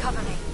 Cover me.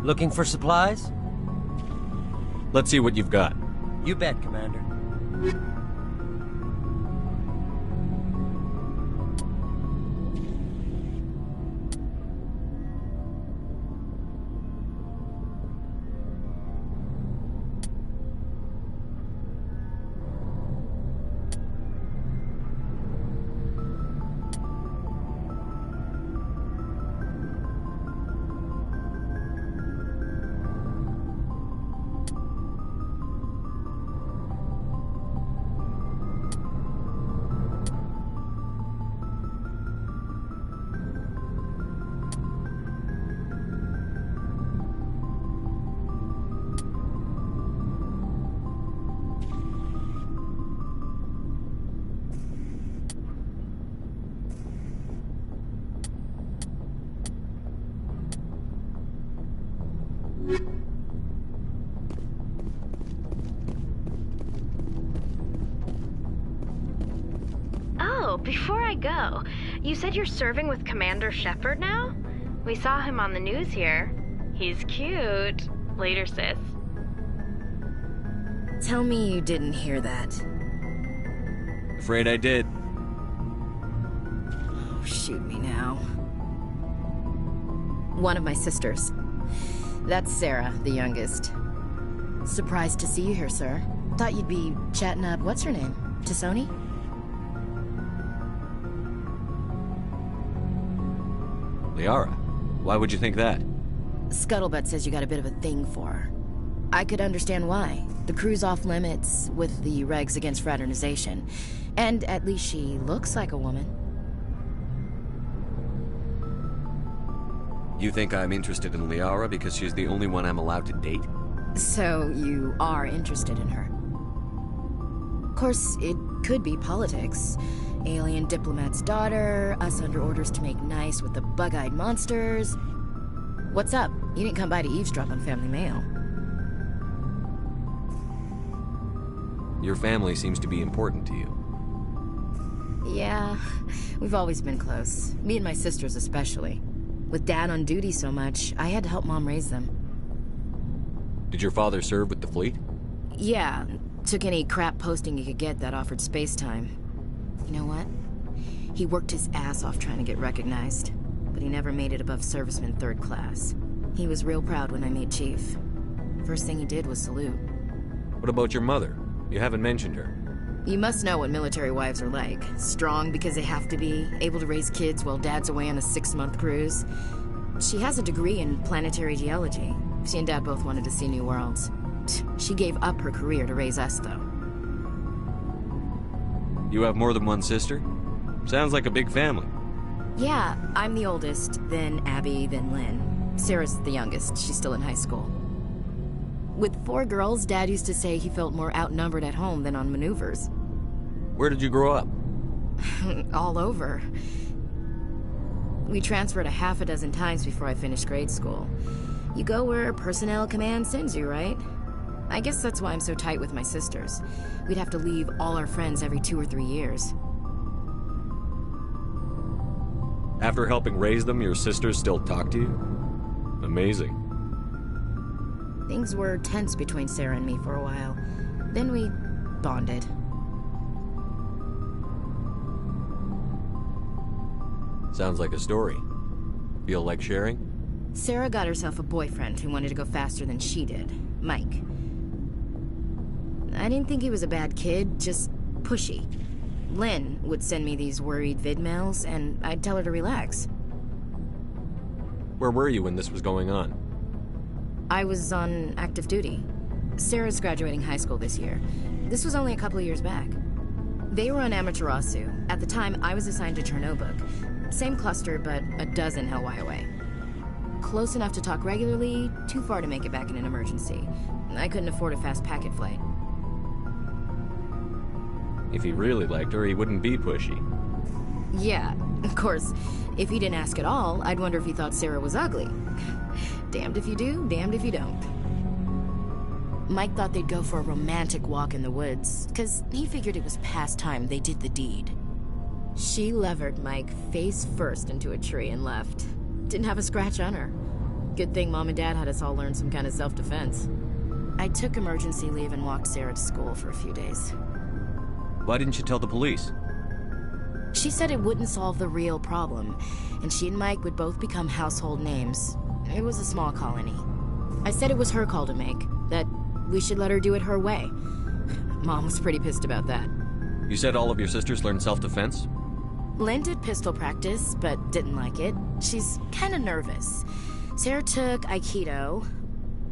Looking for supplies? Let's see what you've got. You bet, Commander. Before I go, you said you're serving with Commander Shepard now? We saw him on the news here. He's cute. Later, sis. Tell me you didn't hear that. Afraid I did. Oh, shoot me now. One of my sisters. That's Sarah, the youngest. Surprised to see you here, sir. Thought you'd be chatting up, what's her name? T'Soni? Liara? Why would you think that? Scuttlebutt says you got a bit of a thing for her. I could understand why. The crew's off limits with the regs against fraternization. And at least she looks like a woman. You think I'm interested in Liara because she's the only one I'm allowed to date? So you are interested in her? Of course, it could be politics. Alien diplomat's daughter, us under orders to make nice with the bug-eyed monsters. What's up? You didn't come by to eavesdrop on family mail. Your family seems to be important to you. Yeah, we've always been close. Me and my sisters especially. With Dad on duty so much, I had to help Mom raise them. Did your father serve with the fleet? Yeah, took any crap posting he could get that offered space time. You know what? He worked his ass off trying to get recognized, but he never made it above serviceman 3rd class. He was real proud when I made chief. First thing he did was salute. What about your mother? You haven't mentioned her. You must know what military wives are like. Strong because they have to be, able to raise kids while Dad's away on a 6-month cruise. She has a degree in planetary geology. She and Dad both wanted to see new worlds. She gave up her career to raise us, though. You have more than one sister? Sounds like a big family. Yeah, I'm the oldest, then Abby, then Lynn. Sarah's the youngest. She's still in high school. With 4 girls, Dad used to say he felt more outnumbered at home than on maneuvers. Where did you grow up? All over. We transferred a half a dozen times before I finished grade school. You go where personnel command sends you, right? I guess that's why I'm so tight with my sisters. We'd have to leave all our friends every 2 or 3 years. After helping raise them, your sisters still talk to you? Amazing. Things were tense between Sarah and me for a while. Then we bonded. Sounds like a story. Feel like sharing? Sarah got herself a boyfriend who wanted to go faster than she did, Mike. I didn't think he was a bad kid, just pushy. Lynn would send me these worried vidmails, and I'd tell her to relax. Where were you when this was going on? I was on active duty. Sarah's graduating high school this year. This was only a couple of years back. They were on Amaterasu. At the time, I was assigned to Chernobog. Same cluster, but a dozen Hellwire away. Close enough to talk regularly, too far to make it back in an emergency. I couldn't afford a fast packet flight. If he really liked her, he wouldn't be pushy. Yeah, of course, if he didn't ask at all, I'd wonder if he thought Sarah was ugly. Damned if you do, damned if you don't. Mike thought they'd go for a romantic walk in the woods, because he figured it was past time they did the deed. She levered Mike face first into a tree and left. Didn't have a scratch on her. Good thing Mom and Dad had us all learn some kind of self-defense. I took emergency leave and walked Sarah to school for a few days. Why didn't you tell the police? She said it wouldn't solve the real problem, and she and Mike would both become household names. It was a small colony. I said it was her call to make, that we should let her do it her way. Mom was pretty pissed about that. You said all of your sisters learned self-defense? Lynn did pistol practice, but didn't like it. She's kind of nervous. Sarah took Aikido.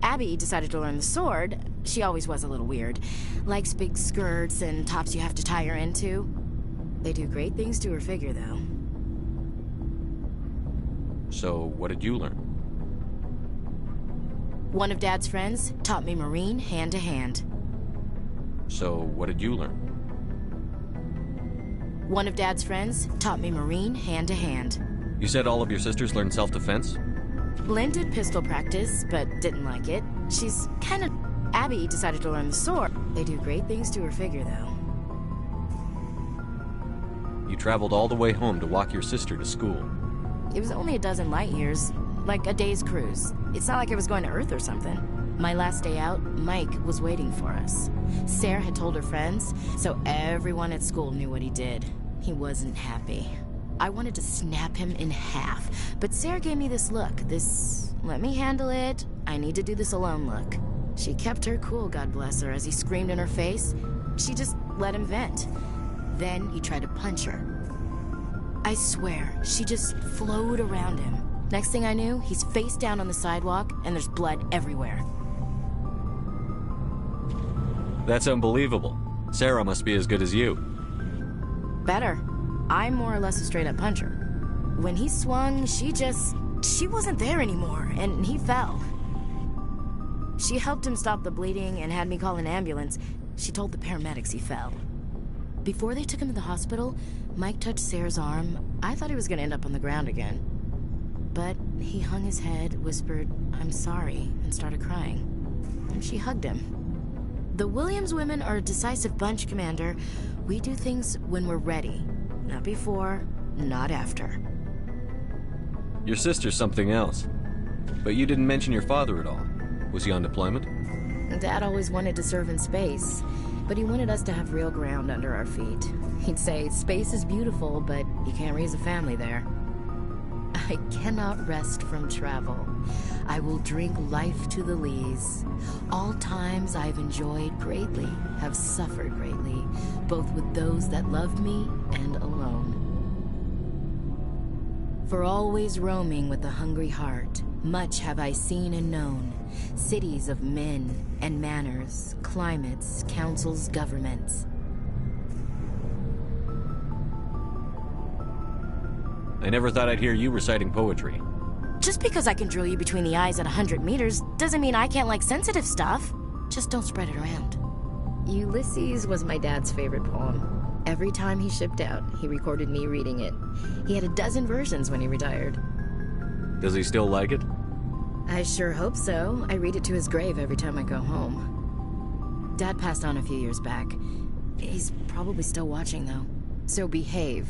Abby decided to learn the sword. She always was a little weird. Likes big skirts and tops you have to tie her into. They do great things to her figure, though. So, what did you learn? One of Dad's friends taught me Marine hand to hand. So, what did you learn? One of Dad's friends taught me Marine hand to hand. You said all of your sisters learned self-defense? Lynn did pistol practice, but didn't like it. She's kind of... Abby decided to learn the sword. They do great things to her figure, though. You traveled all the way home to walk your sister to school. It was only a dozen light years, like a day's cruise. It's not like I was going to Earth or something. My last day out, Mike was waiting for us. Sarah had told her friends, so everyone at school knew what he did. He wasn't happy. I wanted to snap him in half, but Sarah gave me this look, this let me handle it, I need to do this alone look. She kept her cool, God bless her, as he screamed in her face. She just let him vent. Then he tried to punch her. I swear, she just flowed around him. Next thing I knew, he's face down on the sidewalk, and there's blood everywhere. That's unbelievable. Sarah must be as good as you. Better. I'm more or less a straight-up puncher. When he swung, she wasn't there anymore, and he fell. She helped him stop the bleeding and had me call an ambulance. She told the paramedics he fell. Before they took him to the hospital, Mike touched Sarah's arm. I thought he was gonna end up on the ground again. But he hung his head, whispered, "I'm sorry," and started crying. And she hugged him. The Williams women are a decisive bunch, Commander. We do things when we're ready. Not before, not after. Your sister's something else. But you didn't mention your father at all. Was he on deployment? Dad always wanted to serve in space, but he wanted us to have real ground under our feet. He'd say, space is beautiful, but you can't raise a family there. I cannot rest from travel. I will drink life to the lees. All times I've enjoyed greatly, have suffered greatly, both with those that loved me and alone. For always roaming with a hungry heart, much have I seen and known. Cities of men and manners, climates, councils, governments. I never thought I'd hear you reciting poetry. Just because I can drill you between the eyes at 100 meters doesn't mean I can't like sensitive stuff. Just don't spread it around. Ulysses was my dad's favorite poem. Every time he shipped out, he recorded me reading it. He had a dozen versions when he retired. Does he still like it? I sure hope so. I read it to his grave every time I go home. Dad passed on a few years back. He's probably still watching, though. So behave.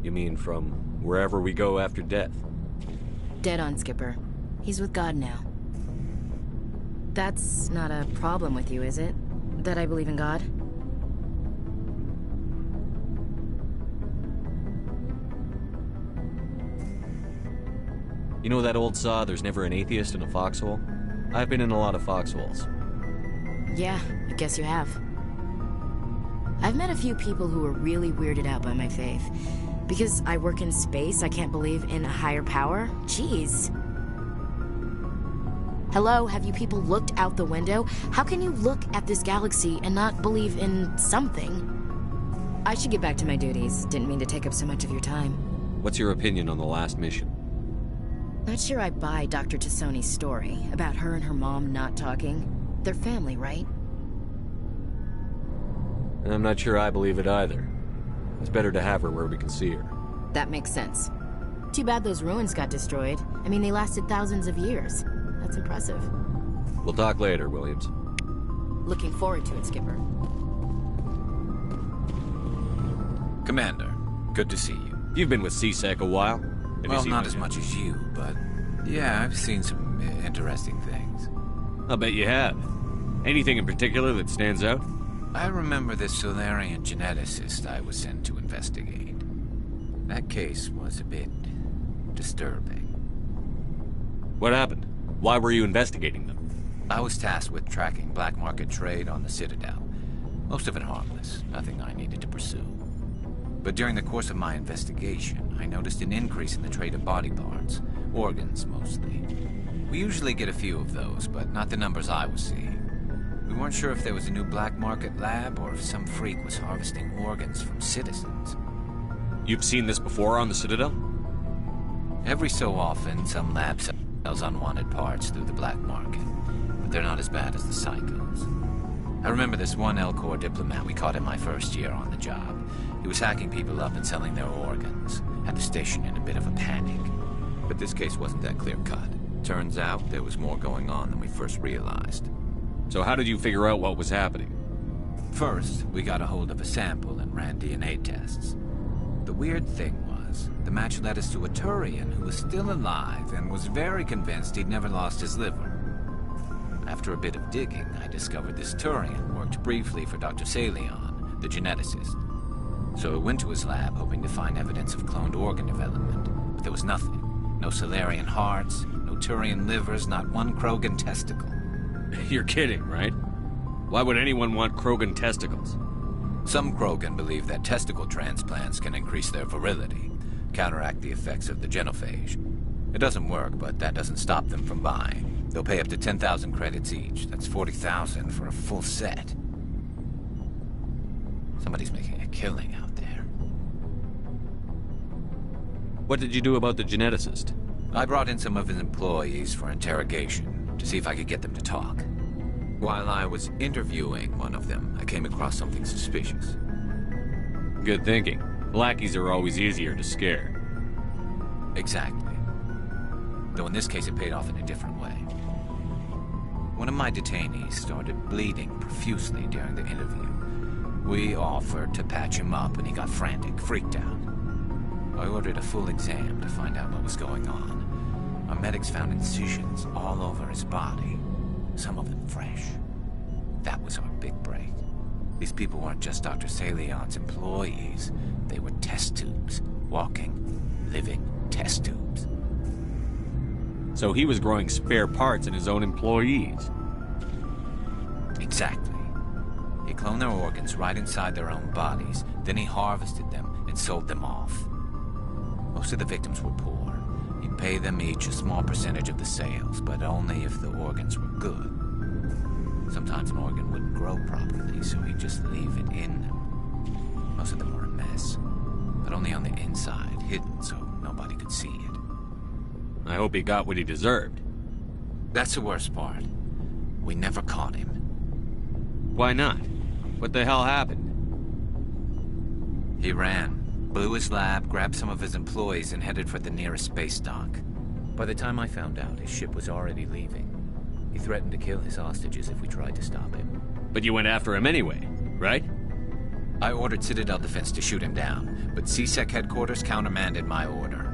You mean from wherever we go after death? Dead on, Skipper. He's with God now. That's not a problem with you, is it? That I believe in God? You know that old saw, there's never an atheist in a foxhole? I've been in a lot of foxholes. Yeah, I guess you have. I've met a few people who were really weirded out by my faith. Because I work in space, I can't believe in a higher power? Jeez. Hello, have you people looked out the window? How can you look at this galaxy and not believe in something? I should get back to my duties. Didn't mean to take up so much of your time. What's your opinion on the last mission? Not sure I buy Dr. Tassoni's story about her and her mom not talking. They're family, right? I'm not sure I believe it either. It's better to have her where we can see her. That makes sense. Too bad those ruins got destroyed. I mean, they lasted thousands of years. That's impressive. We'll talk later, Williams. Looking forward to it, Skipper. Commander, good to see you. You've been with C-Sec a while. Have you Well, seen not much as of- much as you, but yeah, I've seen some interesting things. I'll bet you have. Anything in particular that stands out? I remember this Solarian geneticist I was sent to investigate. That case was a bit disturbing. What happened? Why were you investigating them? I was tasked with tracking black market trade on the Citadel. Most of it harmless, nothing I needed to pursue. But during the course of my investigation, I noticed an increase in the trade of body parts, organs mostly. We usually get a few of those, but not the numbers I was seeing. We weren't sure if there was a new black market lab or if some freak was harvesting organs from citizens. You've seen this before on the Citadel? Every so often, some lab sells unwanted parts through the black market, but they're not as bad as the psychos. I remember this one Elcor diplomat we caught in my first year on the job. He was hacking people up and selling their organs. Had the station in a bit of a panic. But this case wasn't that clear-cut. Turns out there was more going on than we first realized. So how did you figure out what was happening? First, we got a hold of a sample and ran DNA tests. The weird thing was, the match led us to a Turian who was still alive and was very convinced he'd never lost his liver. After a bit of digging, I discovered this Turian worked briefly for Dr. Salion, the geneticist. So I went to his lab hoping to find evidence of cloned organ development, but there was nothing. No Solarian hearts, no Turian livers, not one Krogan testicle. You're kidding, right? Why would anyone want Krogan testicles? Some Krogan believe that testicle transplants can increase their virility, counteract the effects of the genophage. It doesn't work, but that doesn't stop them from buying. They'll pay up to 10,000 credits each. That's 40,000 for a full set. Somebody's making a killing out there. What did you do about the geneticist? I brought in some of his employees for interrogation, to see if I could get them to talk. While I was interviewing one of them, I came across something suspicious. Good thinking. Lackeys are always easier to scare. Exactly. Though in this case it paid off in a different way. One of my detainees started bleeding profusely during the interview. We offered to patch him up and he got frantic, freaked out. I ordered a full exam to find out what was going on. Our medics found incisions all over his body, some of them fresh. That was our big break. These people weren't just Dr. Salion's employees. They were test tubes. Walking, living test tubes. So he was growing spare parts in his own employees. Exactly. He cloned their organs right inside their own bodies, then he harvested them and sold them off. Most of the victims were poor. He'd pay them each a small percentage of the sales, but only if the organs were good. Sometimes an organ wouldn't grow properly, so he'd just leave it in them. Most of them were a mess, but only on the inside, hidden so nobody could see it. I hope he got what he deserved. That's the worst part. We never caught him. Why not? What the hell happened? He ran, blew his lab, grabbed some of his employees, and headed for the nearest space dock. By the time I found out, his ship was already leaving. He threatened to kill his hostages if we tried to stop him. But you went after him anyway, right? I ordered Citadel Defense to shoot him down, but C-Sec headquarters countermanded my order.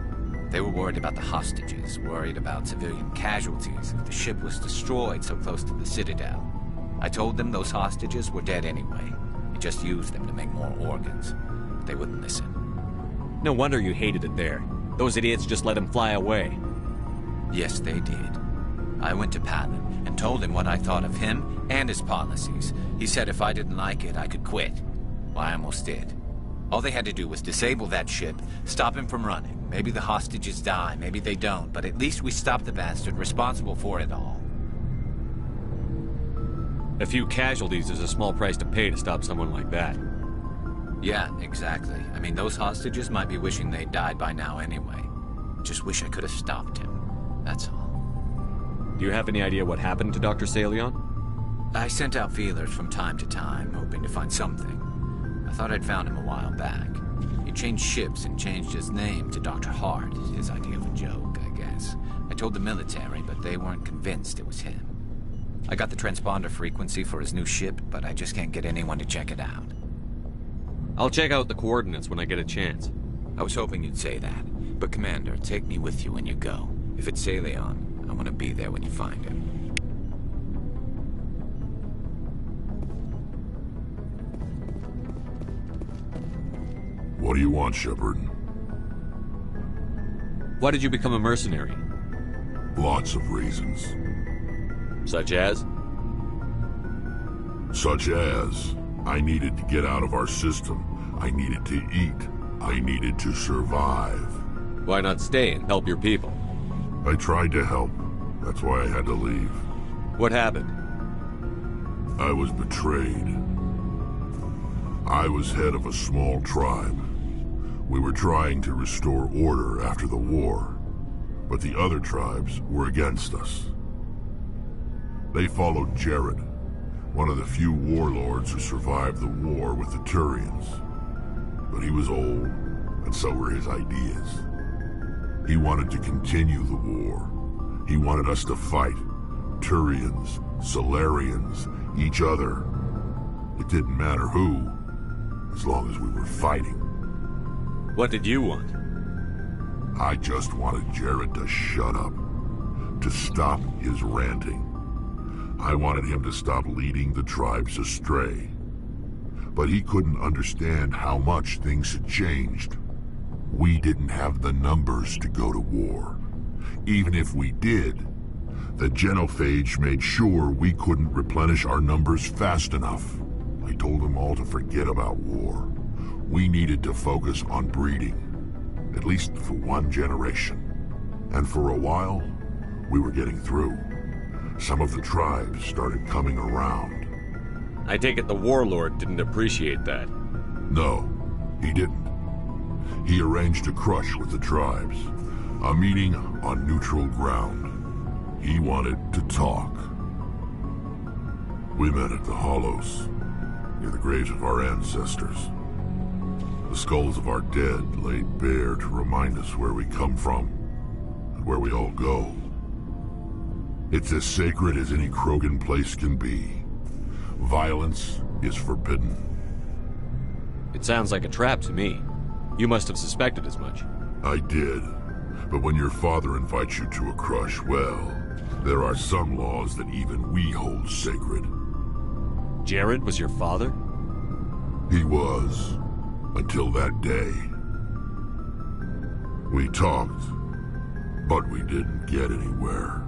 They were worried about the hostages, worried about civilian casualties if the ship was destroyed so close to the Citadel. I told them those hostages were dead anyway. We just used them to make more organs. But they wouldn't listen. No wonder you hated it there. Those idiots just let him fly away. Yes, they did. I went to Palin and told him what I thought of him and his policies. He said if I didn't like it, I could quit. Well, I almost did. All they had to do was disable that ship, stop him from running. Maybe the hostages die, maybe they don't, but at least we stopped the bastard responsible for it all. A few casualties is a small price to pay to stop someone like that. Yeah, exactly. I mean, those hostages might be wishing they'd died by now anyway. Just wish I could have stopped him. That's all. Do you have any idea what happened to Dr. Salion? I sent out feelers from time to time, hoping to find something. I thought I'd found him a while back. He changed ships and changed his name to Dr. Hart, his idea of a joke, I guess. I told the military, but they weren't convinced it was him. I got the transponder frequency for his new ship, but I just can't get anyone to check it out. I'll check out the coordinates when I get a chance. I was hoping you'd say that. But Commander, take me with you when you go. If it's Salion, I want to be there when you find him. What do you want, Shepard? Why did you become a mercenary? Lots of reasons. Such as? Such as, I needed to get out of our system. I needed to eat. I needed to survive. Why not stay and help your people? I tried to help. That's why I had to leave. What happened? I was betrayed. I was head of a small tribe. We were trying to restore order after the war, but the other tribes were against us. They followed Jared, one of the few warlords who survived the war with the Turians. But he was old, and so were his ideas. He wanted to continue the war. He wanted us to fight. Turians, Solarians, each other. It didn't matter who, as long as we were fighting. What did you want? I just wanted Jared to shut up, to stop his ranting. I wanted him to stop leading the tribes astray. But he couldn't understand how much things had changed. We didn't have the numbers to go to war. Even if we did, the genophage made sure we couldn't replenish our numbers fast enough. I told them all to forget about war. We needed to focus on breeding, at least for one generation. And for a while, we were getting through. Some of the tribes started coming around. I take it the warlord didn't appreciate that. No, he didn't. He arranged a crush with the tribes, a meeting on neutral ground. He wanted to talk. We met at the Hollows, near the graves of our ancestors. The skulls of our dead laid bare to remind us where we come from, and where we all go. It's as sacred as any Krogan place can be. Violence is forbidden. It sounds like a trap to me. You must have suspected as much. I did. But when your father invites you to a crush, well, there are some laws that even we hold sacred. Jared was your father? He was. Until that day. We talked, but we didn't get anywhere.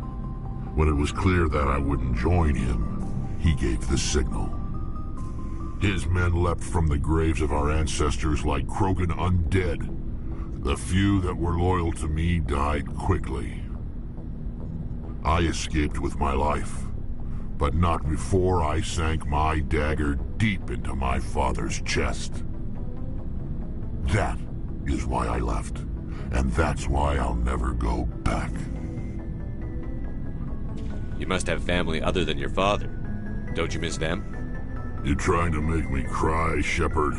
When it was clear that I wouldn't join him, he gave the signal. His men leapt from the graves of our ancestors like Krogan undead. The few that were loyal to me died quickly. I escaped with my life, but not before I sank my dagger deep into my father's chest. That is why I left, and that's why I'll never go back. You must have family other than your father. Don't you miss them? You trying to make me cry, Shepard?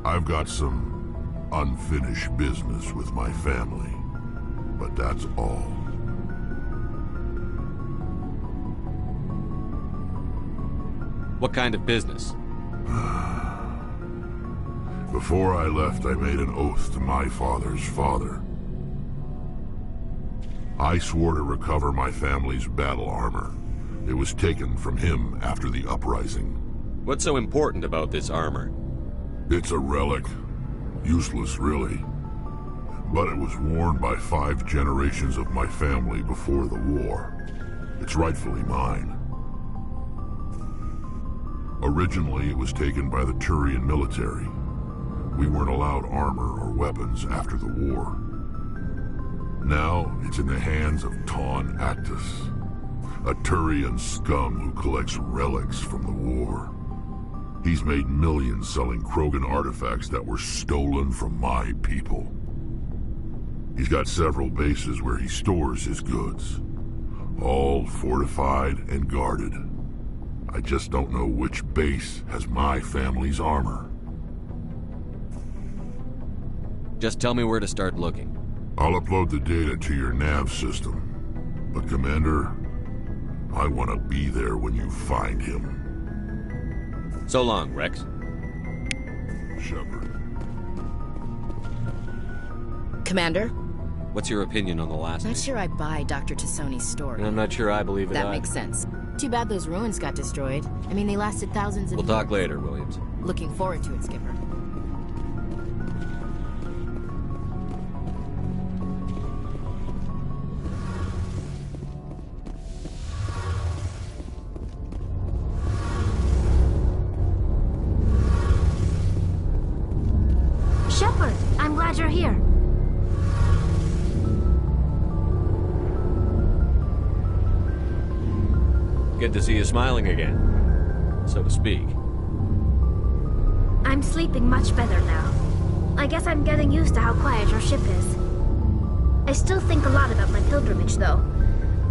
I've got some unfinished business with my family, but that's all. What kind of business? Before I left, I made an oath to my father's father. I swore to recover my family's battle armor. It was taken from him after the uprising. What's so important about this armor? It's a relic. Useless, really. But it was worn by 5 generations of my family before the war. It's rightfully mine. Originally, it was taken by the Turian military. We weren't allowed armor or weapons after the war. Now, it's in the hands of Taun Actus, a Turian scum who collects relics from the war. He's made millions selling Krogan artifacts that were stolen from my people. He's got several bases where he stores his goods. All fortified and guarded. I just don't know which base has my family's armor. Just tell me where to start looking. I'll upload the data to your nav system. But Commander, I want to be there when you find him. So long, Rex. Shepard. Commander? What's your opinion on the last Not mission? sure I buy Dr. Tassoni's story. And I'm not sure I believe it That either. makes sense. Too bad those ruins got destroyed. I mean, they lasted thousands of We'll years. talk later, Williams. Looking forward to it, Skipper. Shepard, I'm glad you're here. Good to see you smiling again, so to speak. I'm sleeping much better now. I guess I'm getting used to how quiet your ship is. I still think a lot about my pilgrimage, though.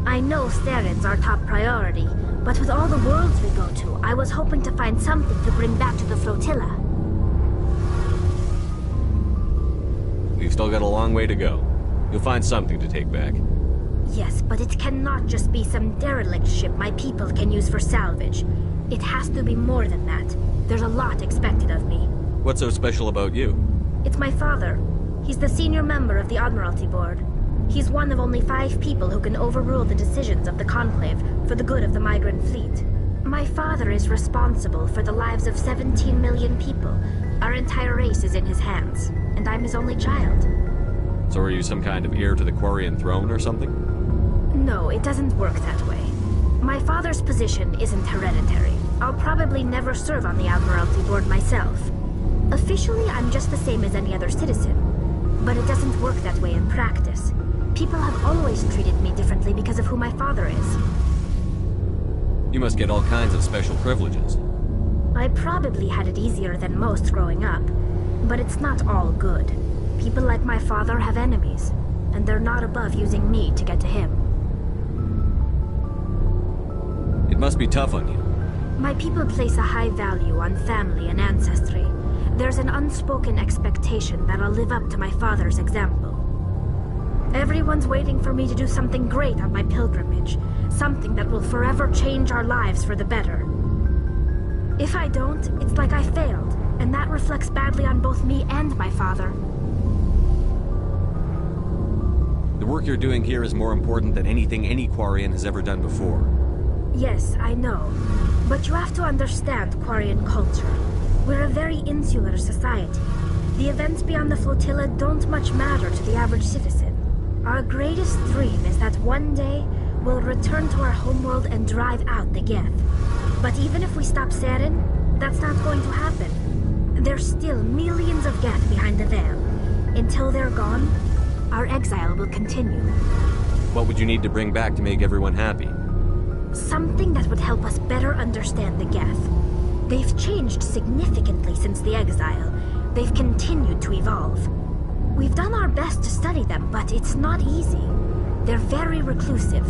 I know Steren's our top priority, but with all the worlds we go to, I was hoping to find something to bring back to the flotilla. We've still got a long way to go. You'll find something to take back. Yes, but it cannot just be some derelict ship my people can use for salvage. It has to be more than that. There's a lot expected of me. What's so special about you? It's my father. He's the senior member of the Admiralty Board. He's one of only 5 people who can overrule the decisions of the Conclave for the good of the migrant fleet. My father is responsible for the lives of 17 million people. Our entire race is in his hands, and I'm his only child. So are you some kind of heir to the Quarian throne or something? No, it doesn't work that way. My father's position isn't hereditary. I'll probably never serve on the Admiralty Board myself. Officially, I'm just the same as any other citizen. But it doesn't work that way in practice. People have always treated me differently because of who my father is. You must get all kinds of special privileges. I probably had it easier than most growing up. But it's not all good. People like my father have enemies, and they're not above using me to get to him. It must be tough on you. My people place a high value on family and ancestry. There's an unspoken expectation that I'll live up to my father's example. Everyone's waiting for me to do something great on my pilgrimage. Something that will forever change our lives for the better. If I don't, it's like I failed, and that reflects badly on both me and my father. The work you're doing here is more important than anything any Quarian has ever done before. Yes, I know. But you have to understand Quarian culture. We're a very insular society. The events beyond the flotilla don't much matter to the average citizen. Our greatest dream is that one day we'll return to our homeworld and drive out the Geth. But even if we stop Saren, that's not going to happen. There's still millions of Geth behind the veil. Until they're gone, our exile will continue. What would you need to bring back to make everyone happy? Something that would help us better understand the Geth. They've changed significantly since the exile. They've continued to evolve. We've done our best to study them, but it's not easy. They're very reclusive.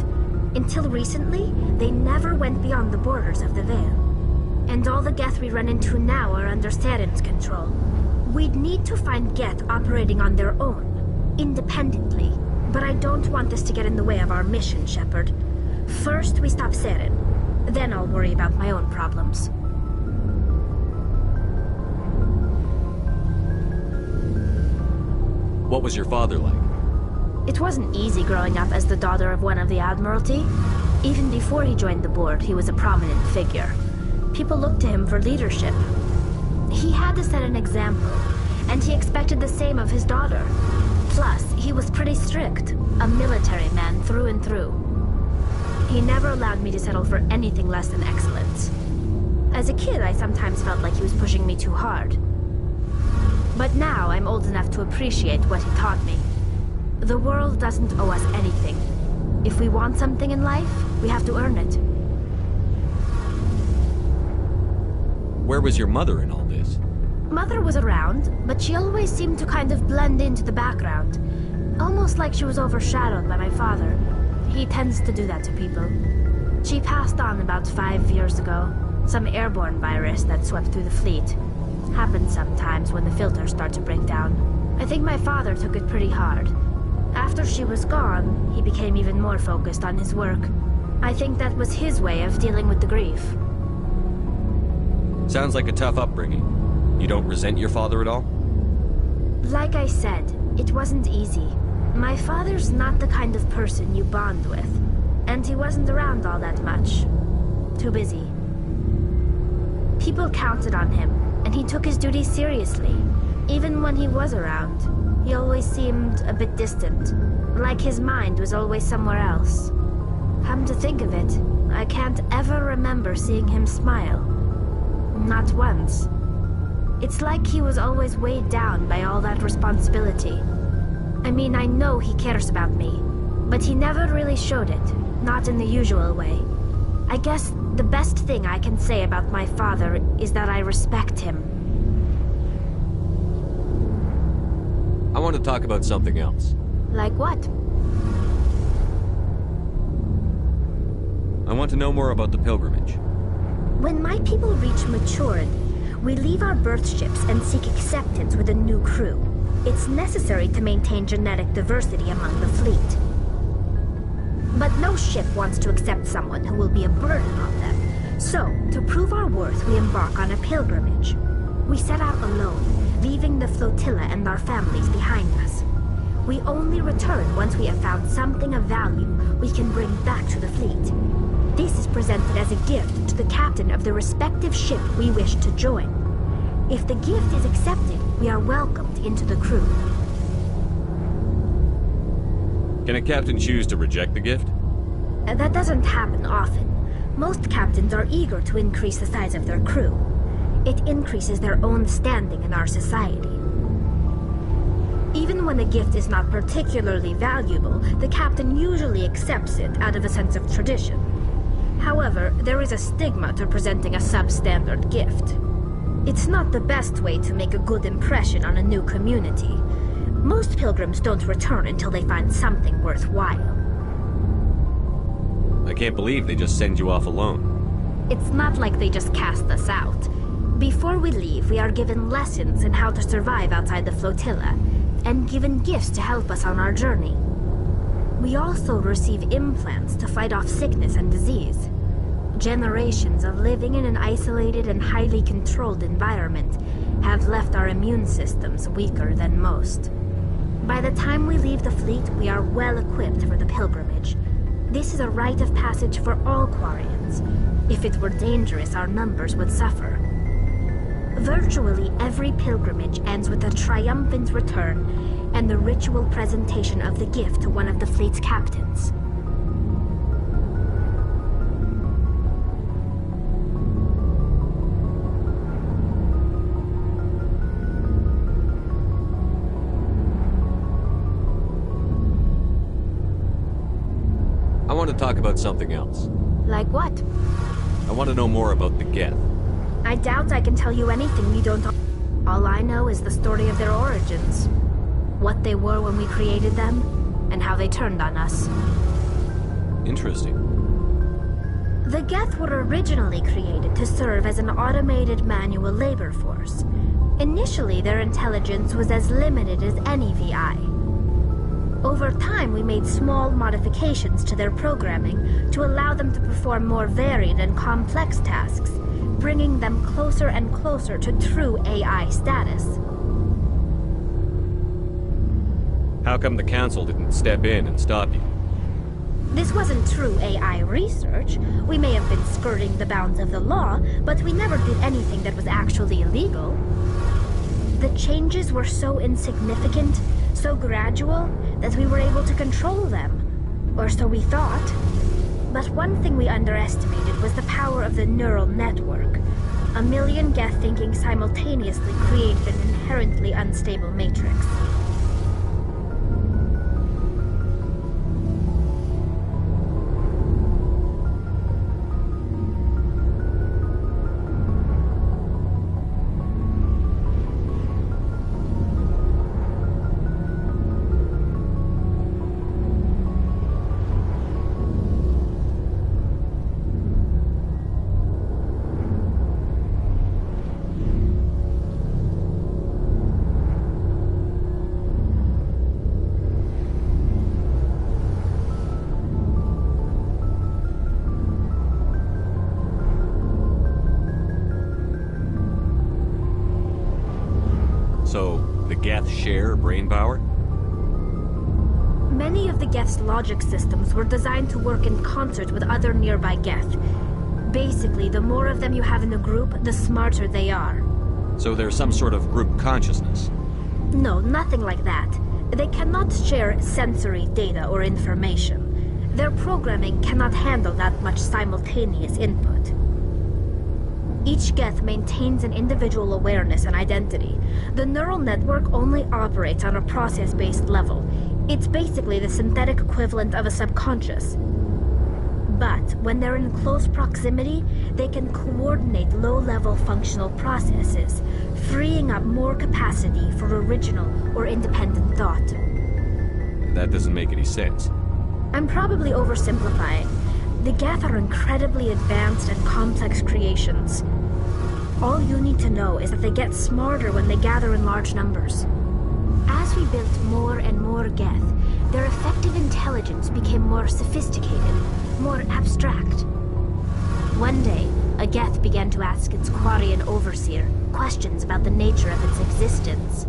Until recently, they never went beyond the borders of the Veil. And all the Geth we run into now are under Saren's control. We'd need to find Geth operating on their own, independently. But I don't want this to get in the way of our mission, Shepard. First, we stop Saren. Then I'll worry about my own problems. What was your father like? It wasn't easy growing up as the daughter of one of the Admiralty. Even before he joined the board, he was a prominent figure. People looked to him for leadership. He had to set an example, and he expected the same of his daughter. Plus, he was pretty strict, a military man through and through. He never allowed me to settle for anything less than excellence. As a kid, I sometimes felt like he was pushing me too hard. But now I'm old enough to appreciate what he taught me. The world doesn't owe us anything. If we want something in life, we have to earn it. Where was your mother in all this? Mother was around, but she always seemed to kind of blend into the background. Almost like she was overshadowed by my father. He tends to do that to people. She passed on about 5 years ago. Some airborne virus that swept through the fleet. Happens sometimes when the filters start to break down. I think my father took it pretty hard. After she was gone, he became even more focused on his work. I think that was his way of dealing with the grief. Sounds like a tough upbringing. You don't resent your father at all? Like I said, it wasn't easy. My father's not the kind of person you bond with. And he wasn't around all that much. Too busy. People counted on him, and he took his duties seriously. Even when he was around, he always seemed a bit distant. Like his mind was always somewhere else. Come to think of it, I can't ever remember seeing him smile. Not once. It's like he was always weighed down by all that responsibility. I mean, I know he cares about me, but he never really showed it, not in the usual way. I guess the best thing I can say about my father is that I respect him. I want to talk about something else. Like what? I want to know more about the pilgrimage. When my people reach maturity, we leave our birth ships and seek acceptance with a new crew. It's necessary to maintain genetic diversity among the fleet. But no ship wants to accept someone who will be a burden on them. So, to prove our worth, we embark on a pilgrimage. We set out alone, leaving the flotilla and our families behind us. We only return once we have found something of value we can bring back to the fleet. This is presented as a gift to the captain of the respective ship we wish to join. If the gift is accepted, we are welcomed into the crew. Can a captain choose to reject the gift? That doesn't happen often. Most captains are eager to increase the size of their crew. It increases their own standing in our society. Even when a gift is not particularly valuable, the captain usually accepts it out of a sense of tradition. However, there is a stigma to presenting a substandard gift. It's not the best way to make a good impression on a new community. Most pilgrims don't return until they find something worthwhile. I can't believe they just send you off alone. It's not like they just cast us out. Before we leave, we are given lessons in how to survive outside the flotilla, and given gifts to help us on our journey. We also receive implants to fight off sickness and disease. Generations of living in an isolated and highly controlled environment have left our immune systems weaker than most. By the time we leave the fleet, we are well equipped for the pilgrimage. This is a rite of passage for all Quarians. If it were dangerous, our numbers would suffer. Virtually every pilgrimage ends with a triumphant return and the ritual presentation of the gift to one of the fleet's captains. I want to talk about something else. Like what? I want to know more about the Geth. I doubt I can tell you anything you don't. All I know is the story of their origins. What they were when we created them, and how they turned on us. Interesting. The Geth were originally created to serve as an automated manual labor force. Initially, their intelligence was as limited as any VI. Over time, we made small modifications to their programming to allow them to perform more varied and complex tasks, bringing them closer and closer to true AI status. How come the Council didn't step in and stop you? This wasn't true AI research. We may have been skirting the bounds of the law, but we never did anything that was actually illegal. The changes were so insignificant, so gradual, that we were able to control them. Or so we thought. But one thing we underestimated was the power of the neural network. A million Geth thinking simultaneously created an inherently unstable matrix. share brain power? Many of the Geth's logic systems were designed to work in concert with other nearby Geth. Basically, the more of them you have in a group, the smarter they are. So there's some sort of group consciousness. No, nothing like that. They cannot share sensory data or information. Their programming cannot handle that much simultaneous input. Each Geth maintains an individual awareness and identity. The neural network only operates on a process-based level. It's basically the synthetic equivalent of a subconscious. But when they're in close proximity, they can coordinate low-level functional processes, freeing up more capacity for original or independent thought. That doesn't make any sense. I'm probably oversimplifying. The Geth are incredibly advanced and complex creations. All you need to know is that they get smarter when they gather in large numbers. As we built more and more Geth, their effective intelligence became more sophisticated, more abstract. One day, a Geth began to ask its Quarian overseer questions about the nature of its existence.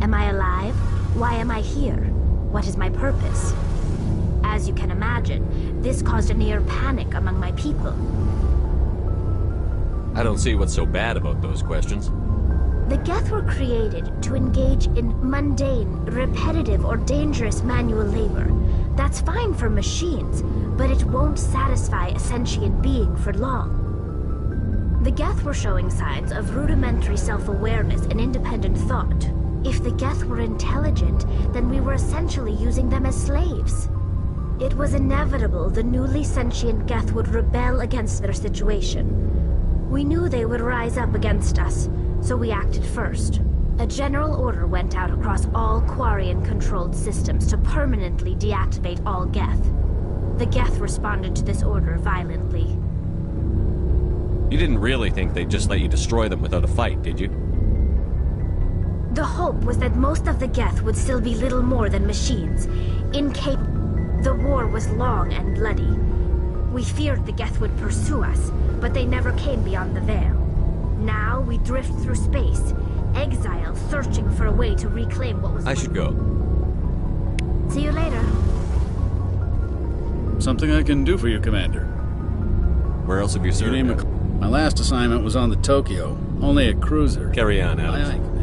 Am I alive? Why am I here? What is my purpose? As you can imagine, this caused a near panic among my people. I don't see what's so bad about those questions. The Geth were created to engage in mundane, repetitive, or dangerous manual labor. That's fine for machines, but it won't satisfy a sentient being for long. The Geth were showing signs of rudimentary self-awareness and independent thought. If the Geth were intelligent, then we were essentially using them as slaves. It was inevitable the newly sentient Geth would rebel against their situation. We knew they would rise up against us, so we acted first. A general order went out across all Quarian-controlled systems to permanently deactivate all Geth. The Geth responded to this order violently. You didn't really think they'd just let you destroy them without a fight, did you? The hope was that most of the Geth would still be little more than machines, incapable. The war was long and bloody. We feared the Geth would pursue us, but they never came beyond the Veil. Now we drift through space, exile, searching for a way to reclaim what was... I should go. See you later. Something I can do for you, Commander. Where else have you served? My last assignment was on the Tokyo, only a cruiser. Carry on, Alex. Aye, aye, Commander.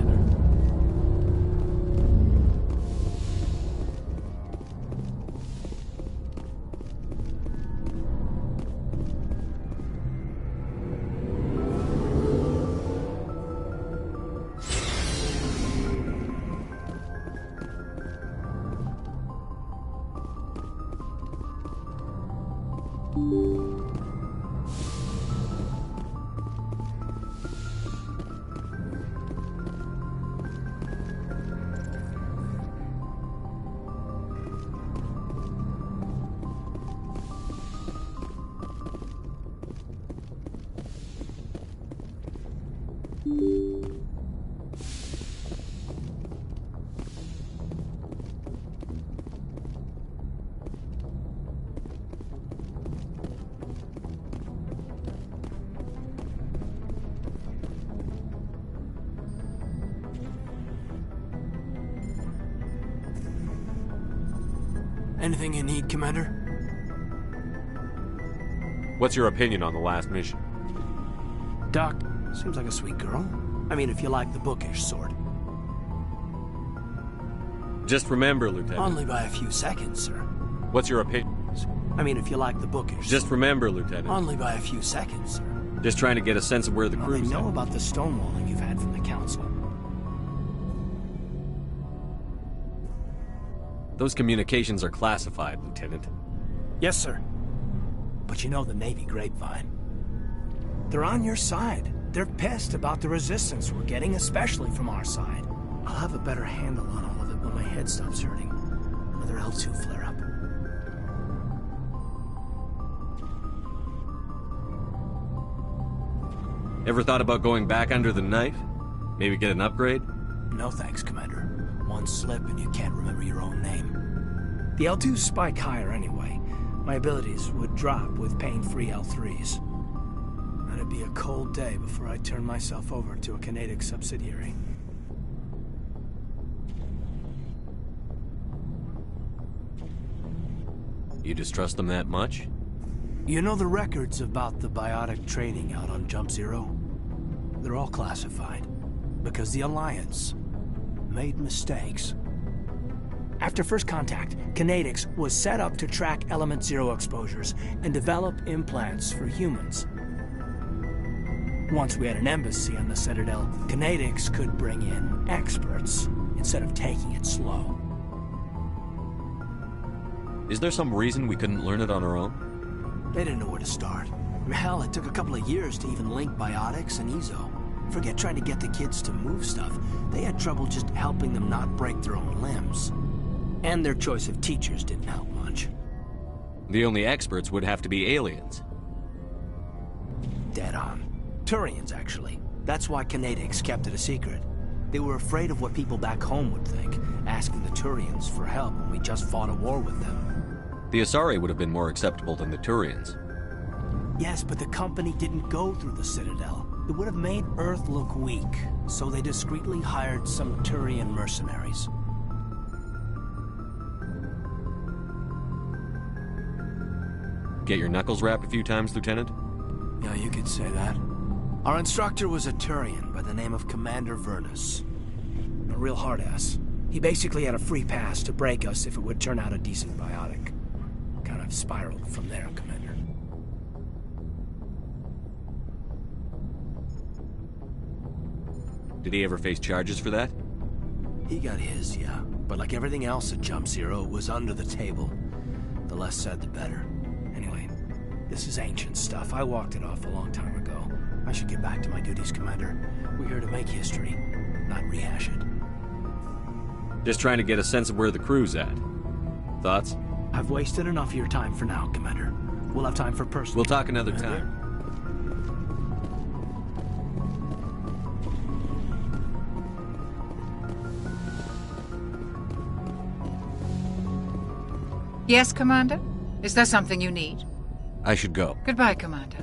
Anything you need, Commander? What's your opinion on the last mission? Doc, seems like a sweet girl. I mean, if you like the bookish sort. Just remember, Lieutenant. Only by a few seconds, sir. What's your opinion? I mean, if you like the bookish Just sort. remember, Lieutenant. Only by a few seconds, sir. Just trying to get a sense of where the Well, they crew's know at. about the stonewalling you've had from the Council. Those communications are classified, Lieutenant. Yes, sir. But you know the Navy grapevine. They're on your side. They're pissed about the resistance we're getting, especially from our side. I'll have a better handle on all of it when my head stops hurting. Another L2 flare-up. Ever thought about going back under the knife? Maybe get an upgrade? No thanks, Commander. One slip and you can't remember your own name. The L2s spike higher anyway. My abilities would drop with pain-free L3s. That'd be a cold day before I turn myself over to a Canadic subsidiary. You distrust them that much? You know the records about the biotic trading out on Jump Zero? They're all classified, because the Alliance made mistakes. After first contact, Kinetics was set up to track Element Zero exposures and develop implants for humans. Once we had an embassy on the Citadel, Kinetics could bring in experts instead of taking it slow. Is there some reason we couldn't learn it on our own? They didn't know where to start. Hell, it took a couple of years to even link biotics and EZO. Forget trying to get the kids to move stuff. They had trouble just helping them not break their own limbs. And their choice of teachers didn't help much. The only experts would have to be aliens. Dead on. Turians, actually. That's why Kinetics kept it a secret. They were afraid of what people back home would think, asking the Turians for help when we just fought a war with them. The Asari would have been more acceptable than the Turians. Yes, but the company didn't go through the Citadel. It would have made Earth look weak, so they discreetly hired some Turian mercenaries. Get your knuckles rapped a few times, Lieutenant? Yeah, you could say that. Our instructor was a Turian by the name of Commander Vernus. A real hard-ass. He basically had a free pass to break us if it would turn out a decent biotic. Kind of spiraled from there, Commander. Did he ever face charges for that? He got his, yeah. But like everything else at Jump Zero, it was under the table. The less said, the better. Anyway, this is ancient stuff. I walked it off a long time ago. I should get back to my duties, Commander. We're here to make history, not rehash it. Just trying to get a sense of where the crew's at. Thoughts? I've wasted enough of your time for now, Commander. We'll have time for personal... We'll talk another time. Yes, Commander? Is there something you need? I should go. Goodbye, Commander.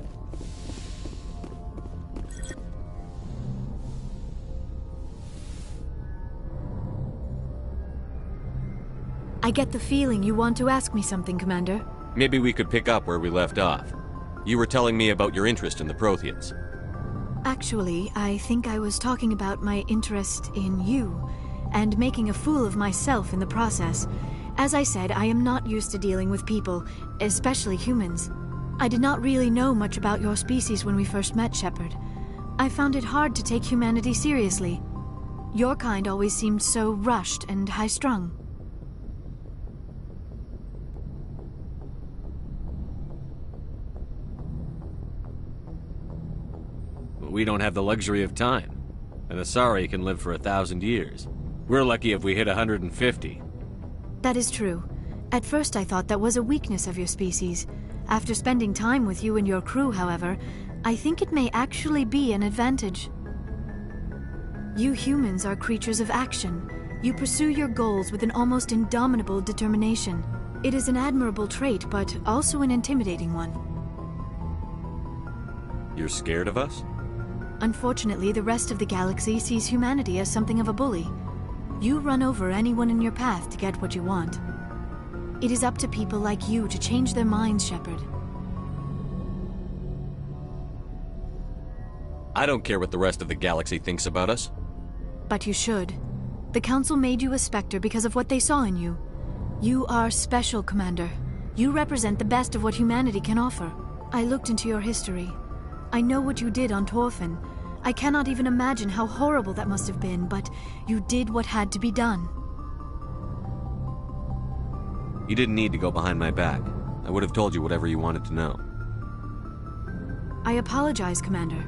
I get the feeling you want to ask me something, Commander. Maybe we could pick up where we left off. You were telling me about your interest in the Protheans. Actually, I think I was talking about my interest in you, and making a fool of myself in the process. As I said, I am not used to dealing with people, especially humans. I did not really know much about your species when we first met, Shepard. I found it hard to take humanity seriously. Your kind always seemed so rushed and high-strung. We don't have the luxury of time. An Asari can live for 1,000 years. We're lucky if we hit 150. That is true. At first I thought that was a weakness of your species. After spending time with you and your crew, however, I think it may actually be an advantage. You humans are creatures of action. You pursue your goals with an almost indomitable determination. It is an admirable trait, but also an intimidating one. You're scared of us? Unfortunately, the rest of the galaxy sees humanity as something of a bully. You run over anyone in your path to get what you want. It is up to people like you to change their minds, Shepard. I don't care what the rest of the galaxy thinks about us. But you should. The Council made you a Spectre because of what they saw in you. You are special, Commander. You represent the best of what humanity can offer. I looked into your history. I know what you did on Torfin. I cannot even imagine how horrible that must have been, but you did what had to be done. You didn't need to go behind my back. I would have told you whatever you wanted to know. I apologize, Commander.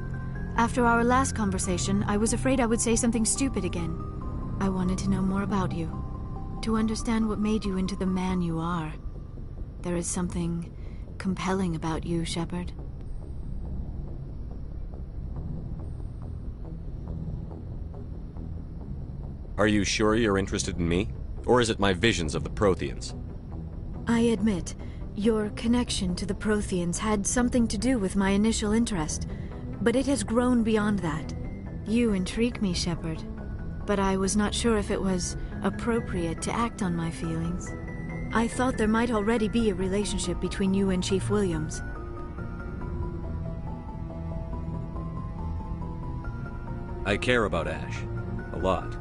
After our last conversation, I was afraid I would say something stupid again. I wanted to know more about you, to understand what made you into the man you are. There is something compelling about you, Shepard. Are you sure you're interested in me? Or is it my visions of the Protheans? I admit, your connection to the Protheans had something to do with my initial interest, but it has grown beyond that. You intrigue me, Shepard, but I was not sure if it was appropriate to act on my feelings. I thought there might already be a relationship between you and Chief Williams. I care about Ash. A lot.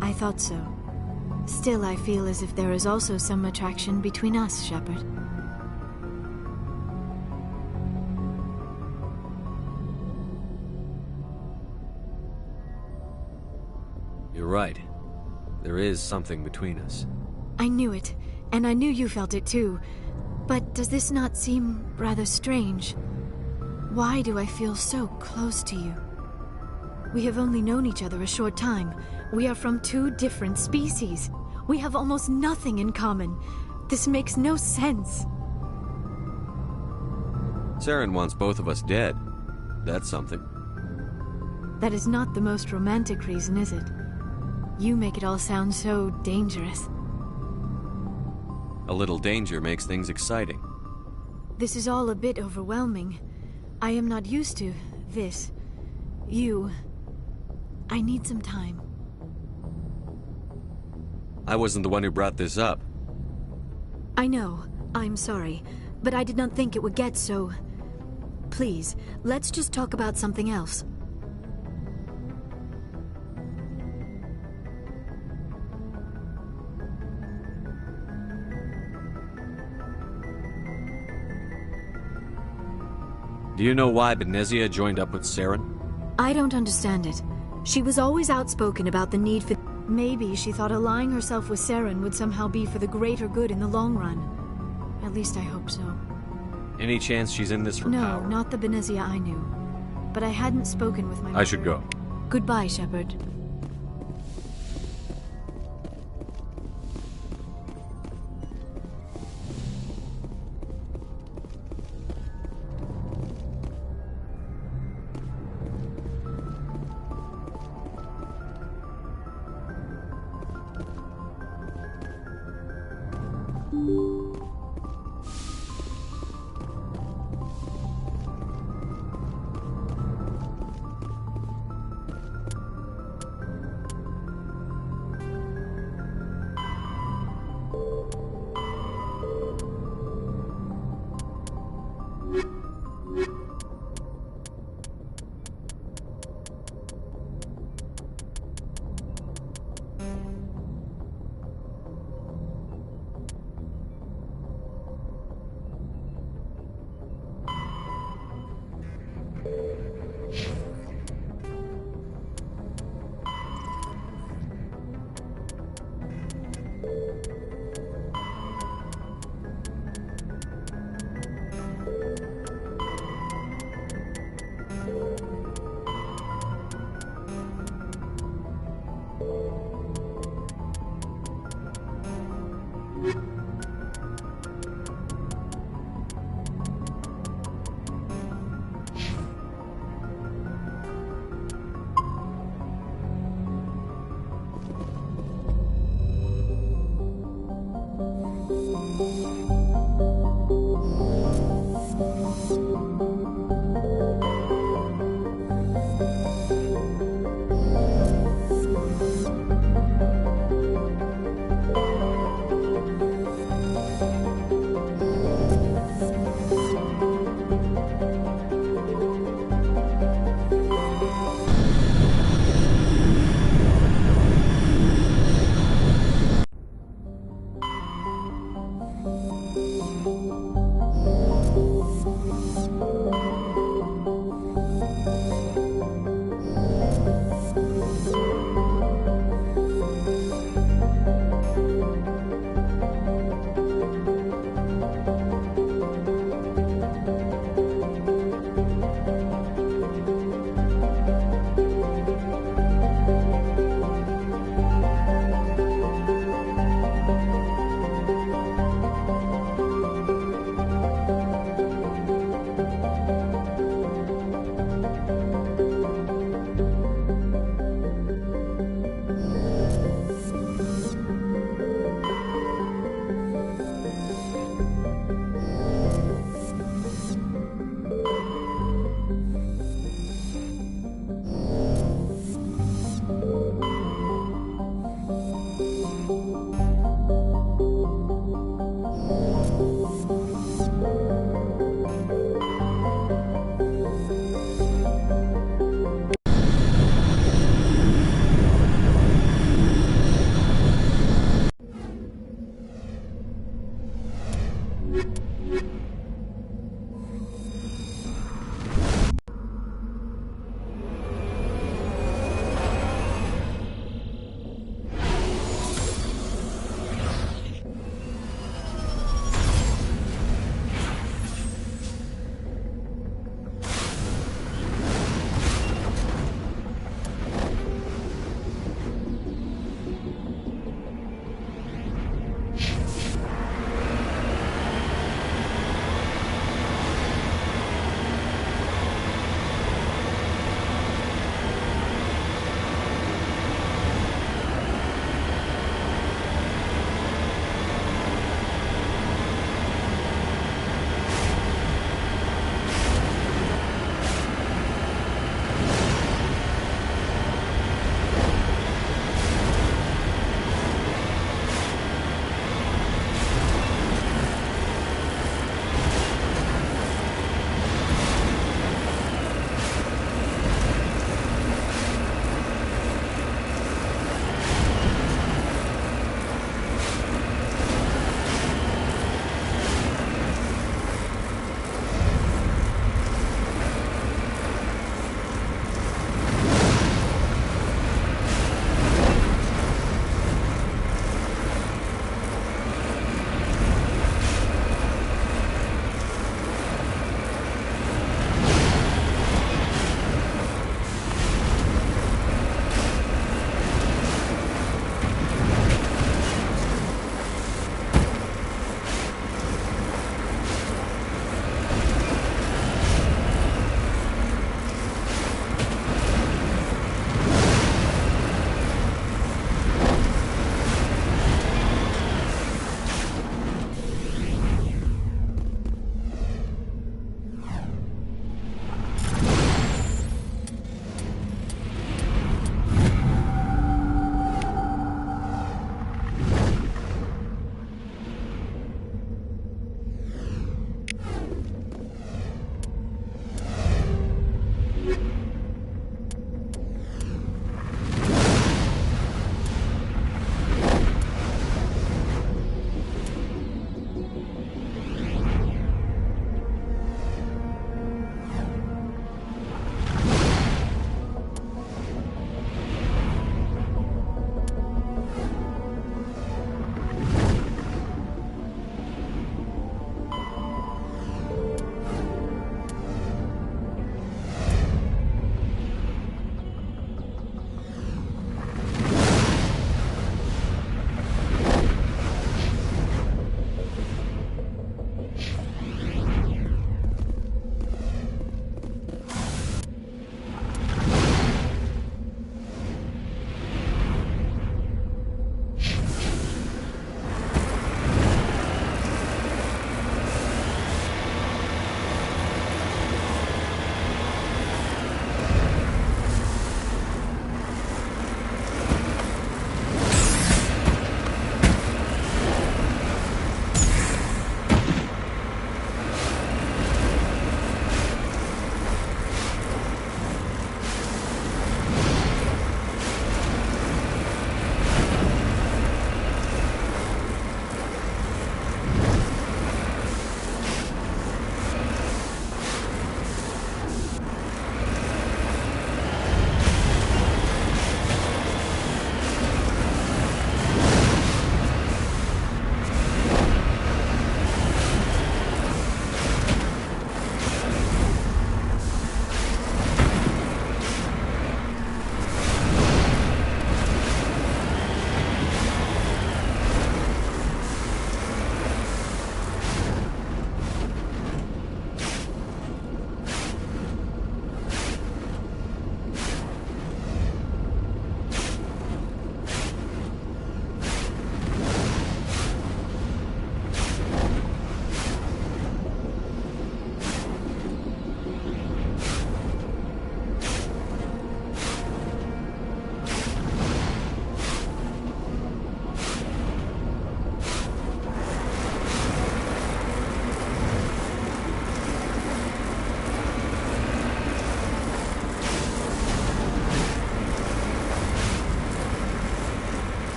I thought so. Still, I feel as if there is also some attraction between us, Shepard. You're right. There is something between us. I knew it, and I knew you felt it too. But does this not seem rather strange? Why do I feel so close to you? We have only known each other a short time. We are from two different species. We have almost nothing in common. This makes no sense. Saren wants both of us dead. That's something. That is not the most romantic reason, is it? You make it all sound so dangerous. A little danger makes things exciting. This is all a bit overwhelming. I am not used to this. I need some time. I wasn't the one who brought this up. I know. I'm sorry. But I did not think it would get so... Please, let's just talk about something else. Do you know why Benezia joined up with Saren? I don't understand it. She was always outspoken about the need for... Maybe she thought allying herself with Saren would somehow be for the greater good in the long run. At least I hope so. Any chance she's in this for power? No, not the Benezia I knew. But I hadn't spoken with my mother. I should go. Goodbye, Shepard.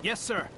Yes, sir.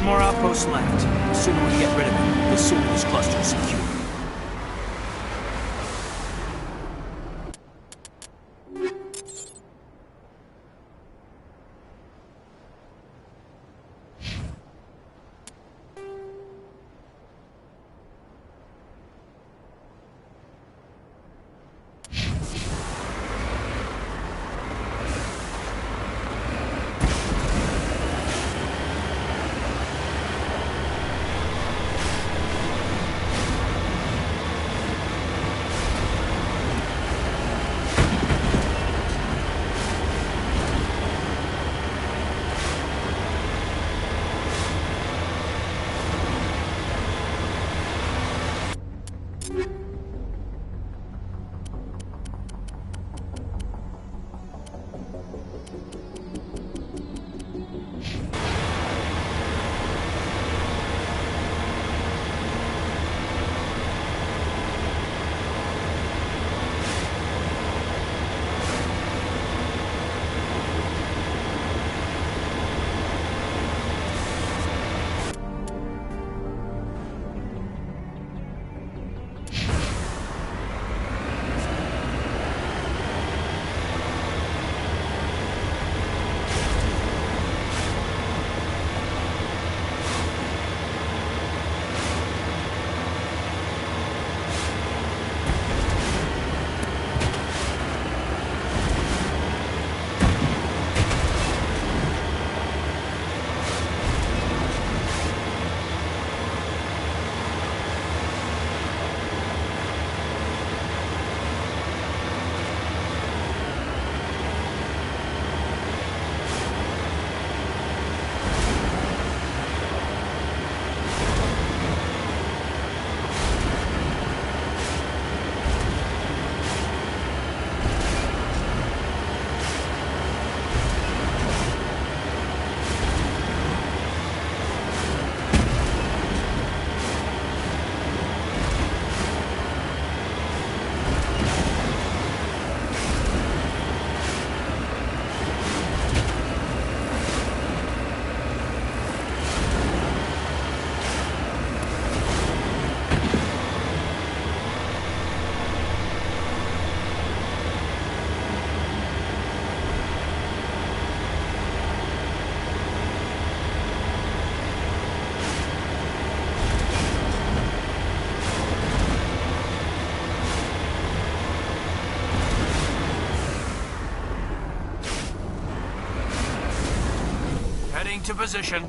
one more outpost left. The sooner we get rid of it, the sooner this cluster is secure. To position.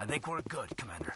I think we're good, Commander.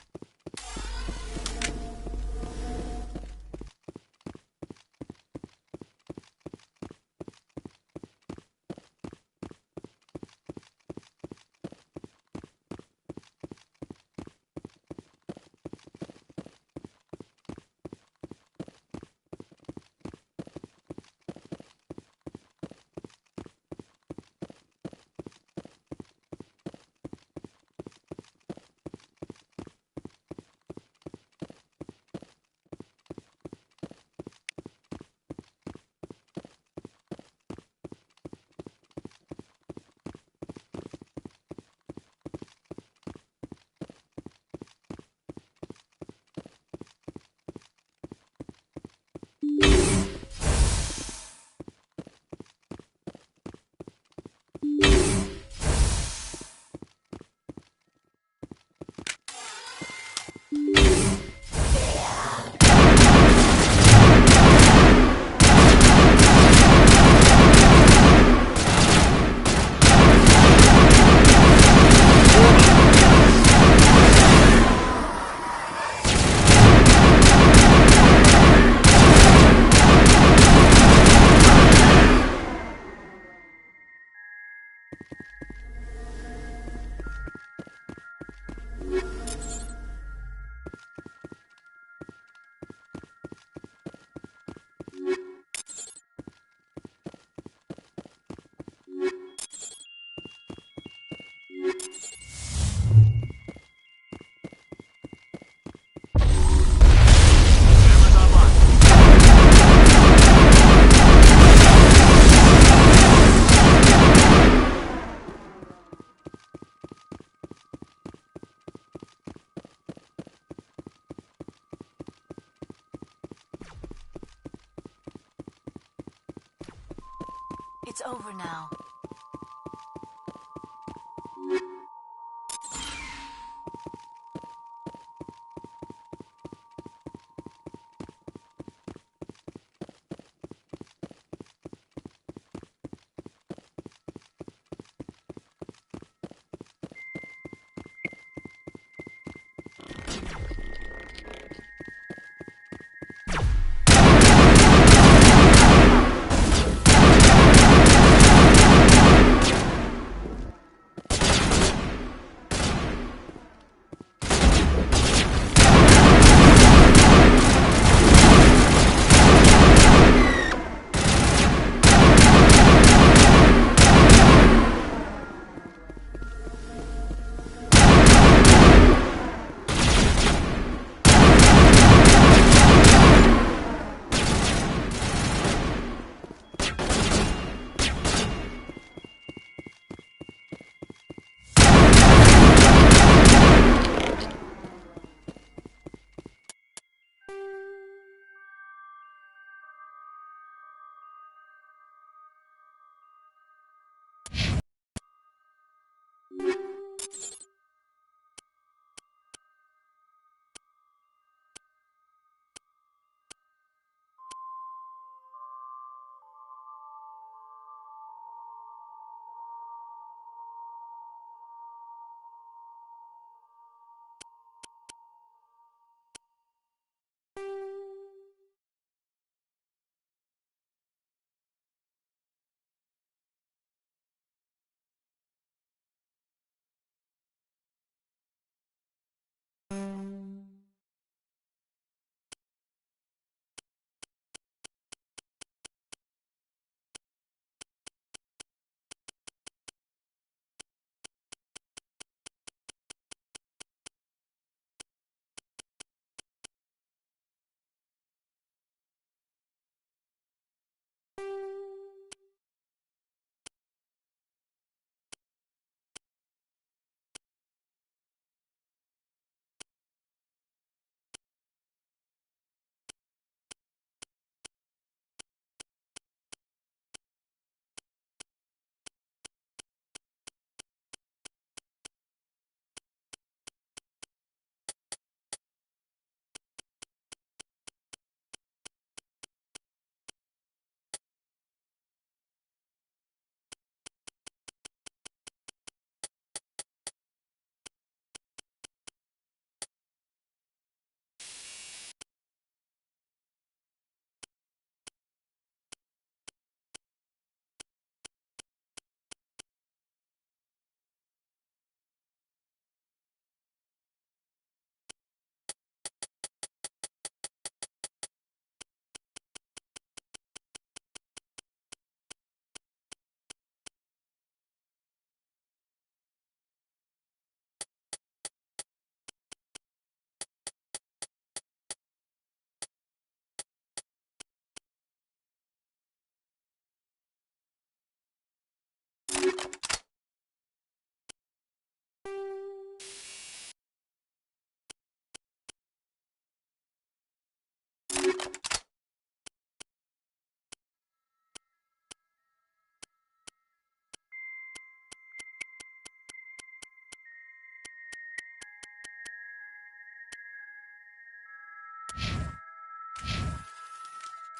It's over now.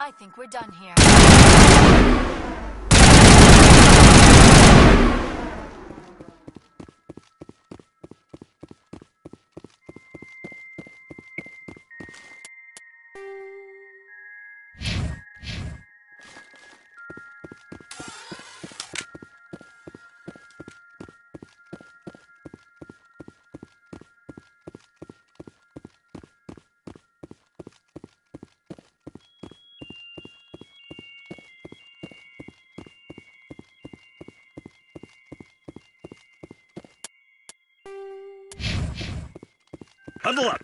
I think we're done here. Huddle up!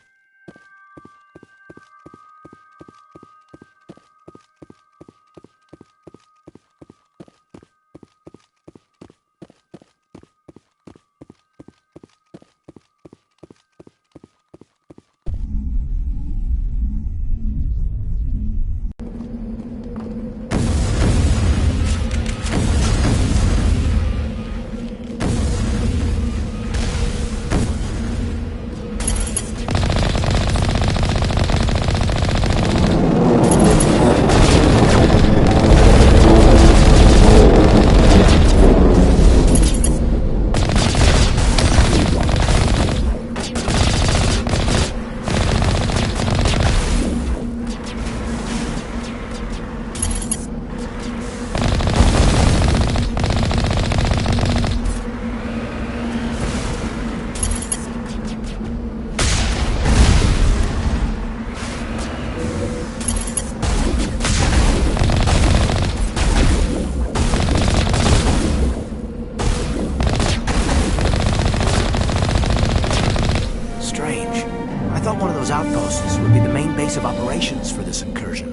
Outposts would be the main base of operations for this incursion.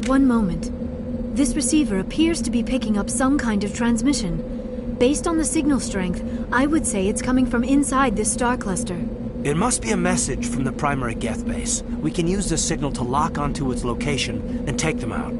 One moment. This receiver appears to be picking up some kind of transmission. Based on the signal strength, I would say it's coming from inside this star cluster. It must be a message from the primary Geth base. We can use this signal to lock onto its location and take them out.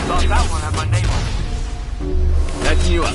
Thought that one had my name on it. Catching you up.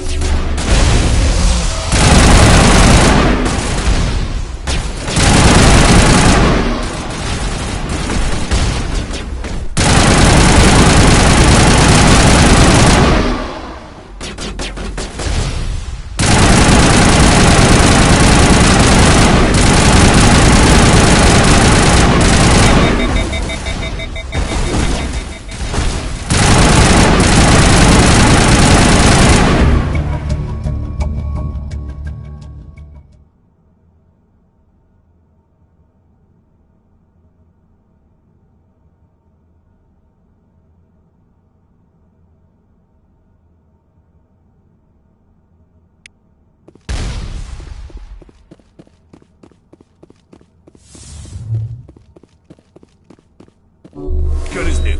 Good as new.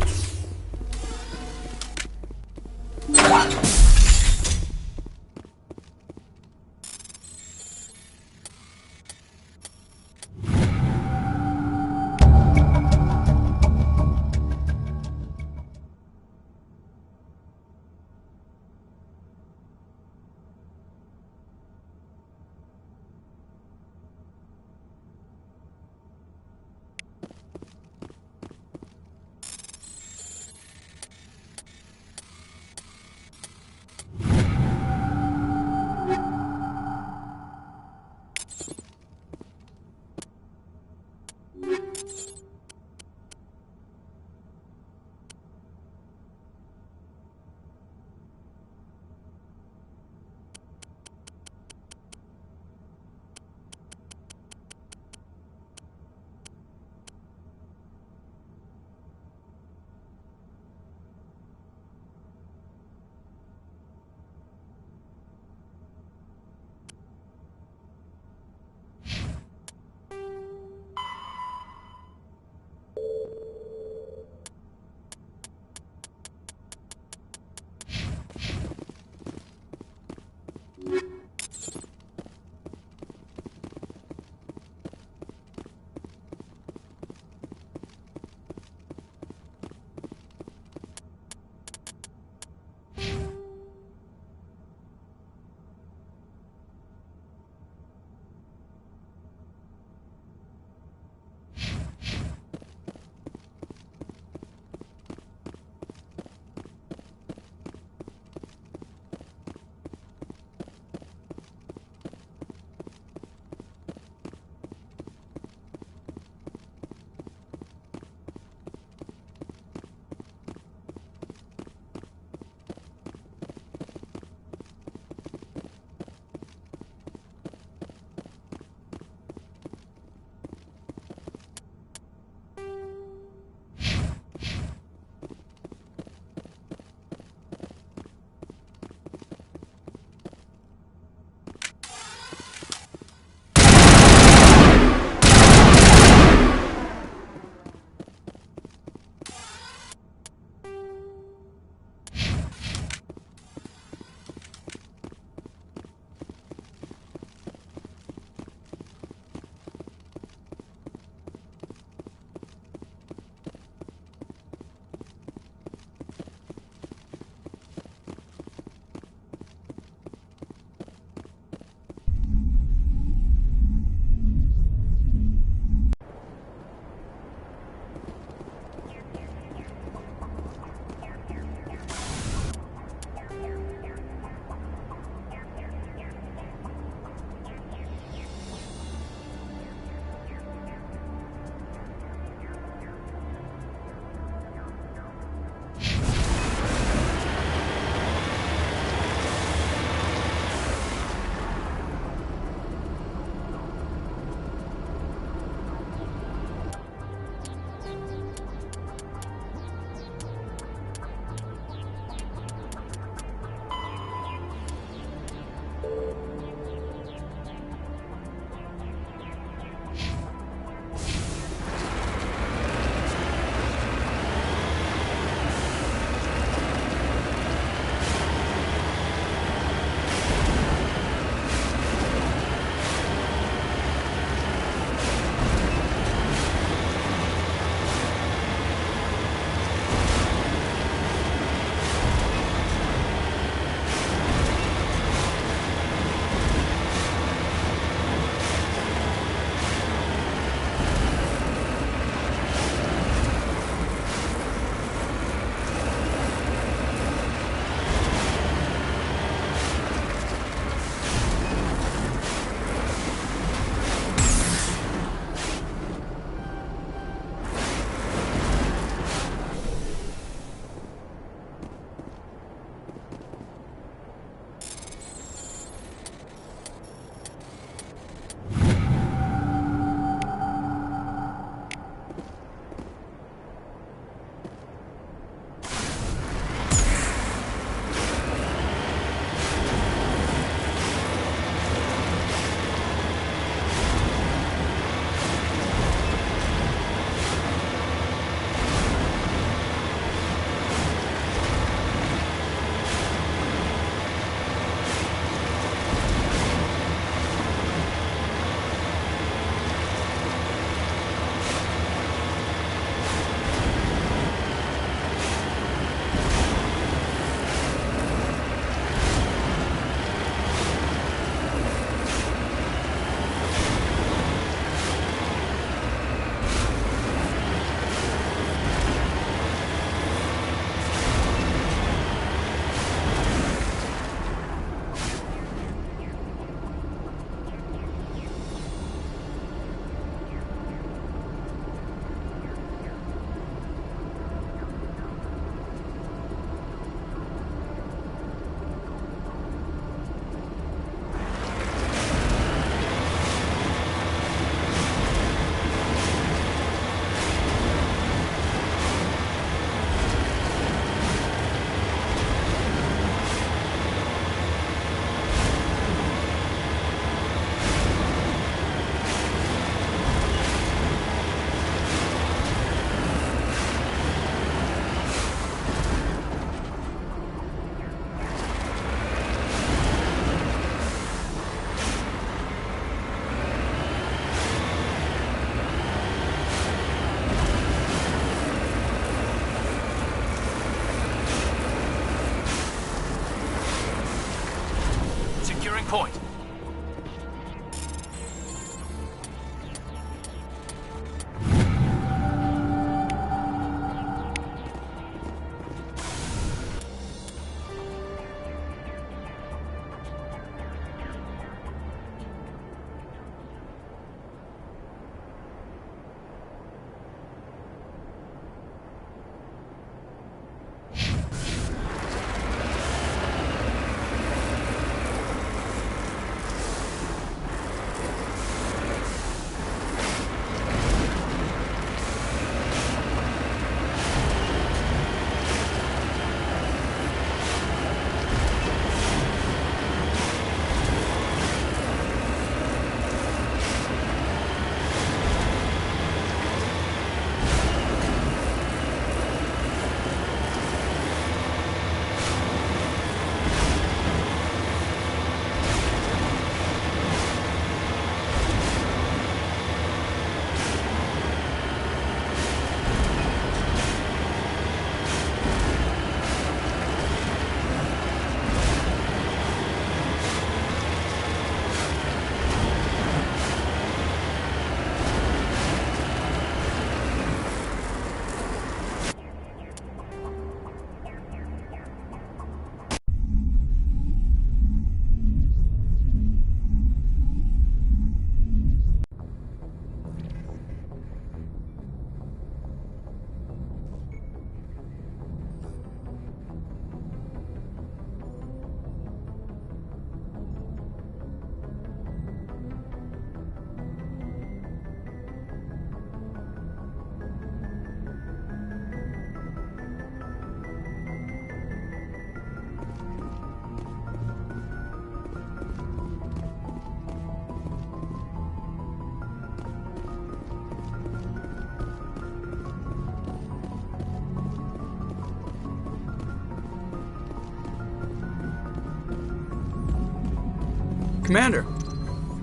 Commander,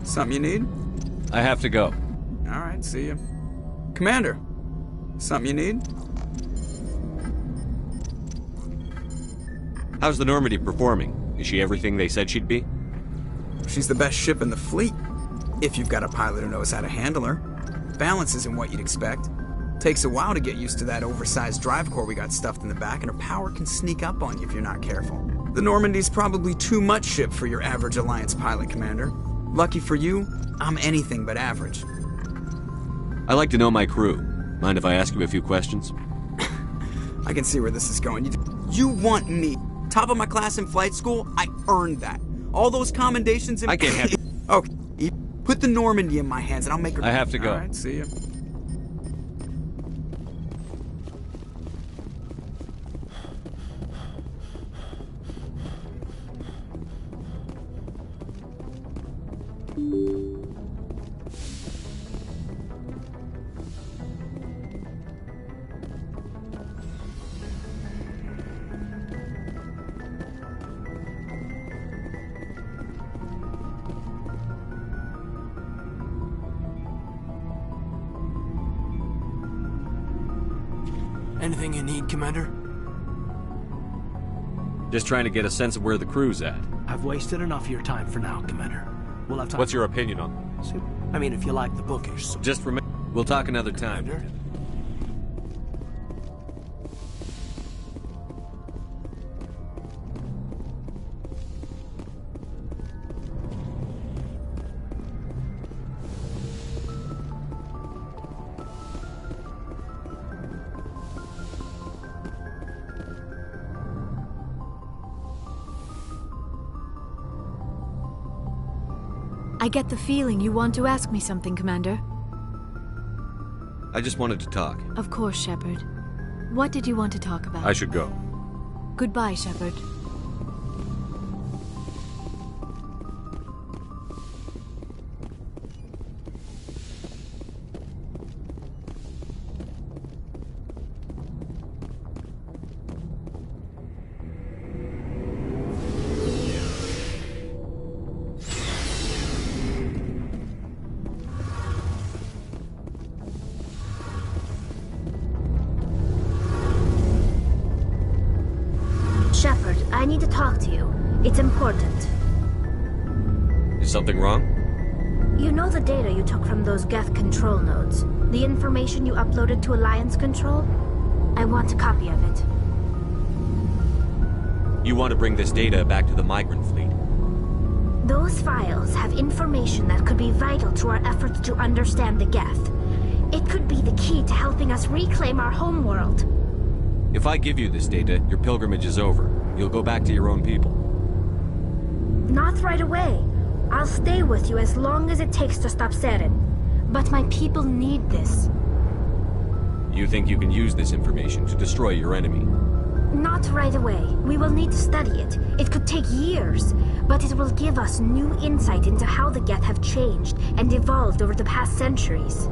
something you need? I have to go. All right, see you. Commander, something you need? How's the Normandy performing? Is she everything they said she'd be? She's the best ship in the fleet, if you've got a pilot who knows how to handle her. Balance isn't what you'd expect. Takes a while to get used to that oversized drive core we got stuffed in the back, and her power can sneak up on you if you're not careful. The Normandy's probably too much ship for your average Alliance pilot, Commander. Lucky for you, I'm anything but average. I like to know my crew. Mind if I ask you a few questions? I can see where this is going. You want me. Top of my class in flight school, I earned that. All those commendations in... I can't have... Okay, put the Normandy in my hands and I'll make her... I have to go. All right, see ya. Anything you need, Commander? Just trying to get a sense of where the crew's at. I've wasted enough of your time for now, Commander. We'll have time. What's your opinion on this? I mean, if you like the bookish. So just remember, we'll talk another time. Commander? I get the feeling you want to ask me something, Commander. I just wanted to talk. Of course, Shepard. What did you want to talk about? I should go. Goodbye, Shepard. Shepard, I need to talk to you. It's important. Is something wrong? You know the data you took from those Geth control nodes? The information you uploaded to Alliance Control? I want a copy of it. You want to bring this data back to the migrant fleet? Those files have information that could be vital to our efforts to understand the Geth. It could be the key to helping us reclaim our homeworld. If I give you this data, your pilgrimage is over. You'll go back to your own people. Not right away. I'll stay with you as long as it takes to stop Saren. But my people need this. You think you can use this information to destroy your enemy? Not right away. We will need to study it. It could take years, but it will give us new insight into how the Geth have changed and evolved over the past centuries.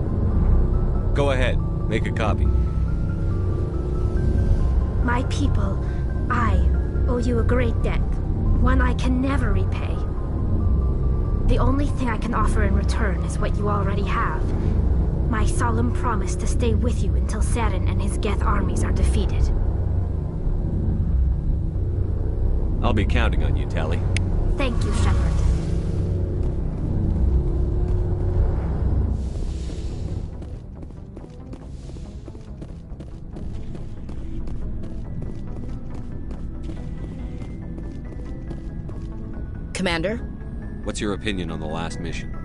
Go ahead. Make a copy. My people, I owe you a great debt, one I can never repay. The only thing I can offer in return is what you already have. My solemn promise to stay with you until Saren and his Geth armies are defeated. I'll be counting on you, Tali. Thank you, Shepard. Commander? What's your opinion on the last mission?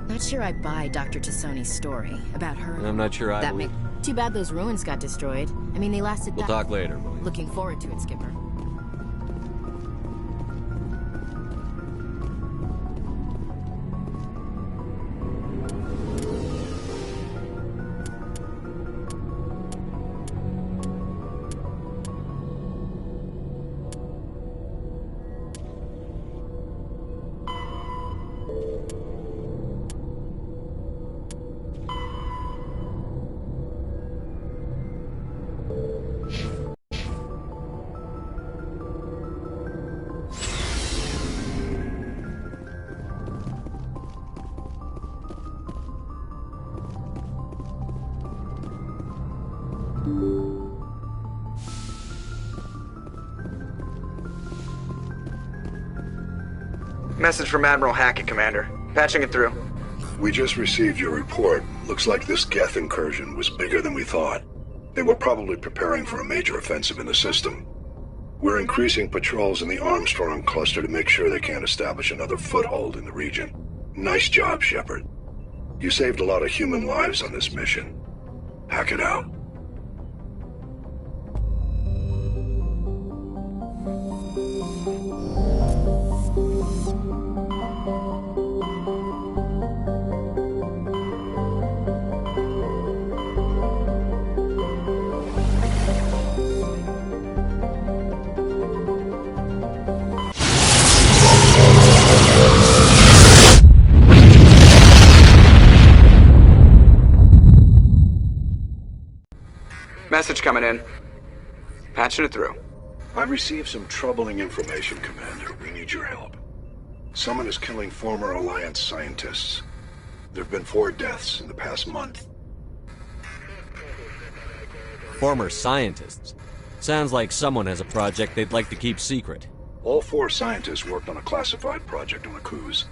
Not sure I buy Dr. Tassoni's story about her. I'm not sure I believe. Too bad those ruins got destroyed. I mean, they lasted... We'll talk later, William. Looking forward to it, Skipper. Message from Admiral Hackett, Commander. Patching it through. We just received your report. Looks like this Geth incursion was bigger than we thought. They were probably preparing for a major offensive in the system. We're increasing patrols in the Armstrong cluster to make sure they can't establish another foothold in the region. Nice job, Shepard. You saved a lot of human lives on this mission. Hackett out. Message coming in. Patching it through. I've received some troubling information, Commander. We need your help. Someone is killing former Alliance scientists. There have been 4 deaths in the past month. Former scientists? Sounds like someone has a project they'd like to keep secret. All 4 scientists worked on a classified project on the Khuz.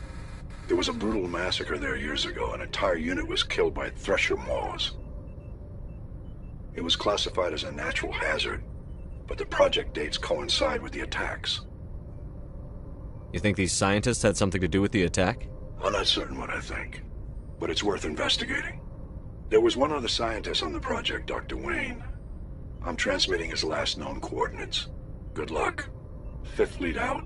There was a brutal massacre there years ago. An entire unit was killed by Thresher Maws. It was classified as a natural hazard, but the project dates coincide with the attacks. You think these scientists had something to do with the attack? I'm not certain what I think, but it's worth investigating. There was one other scientist on the project, Dr. Wayne. I'm transmitting his last known coordinates. Good luck. 5th Fleet out.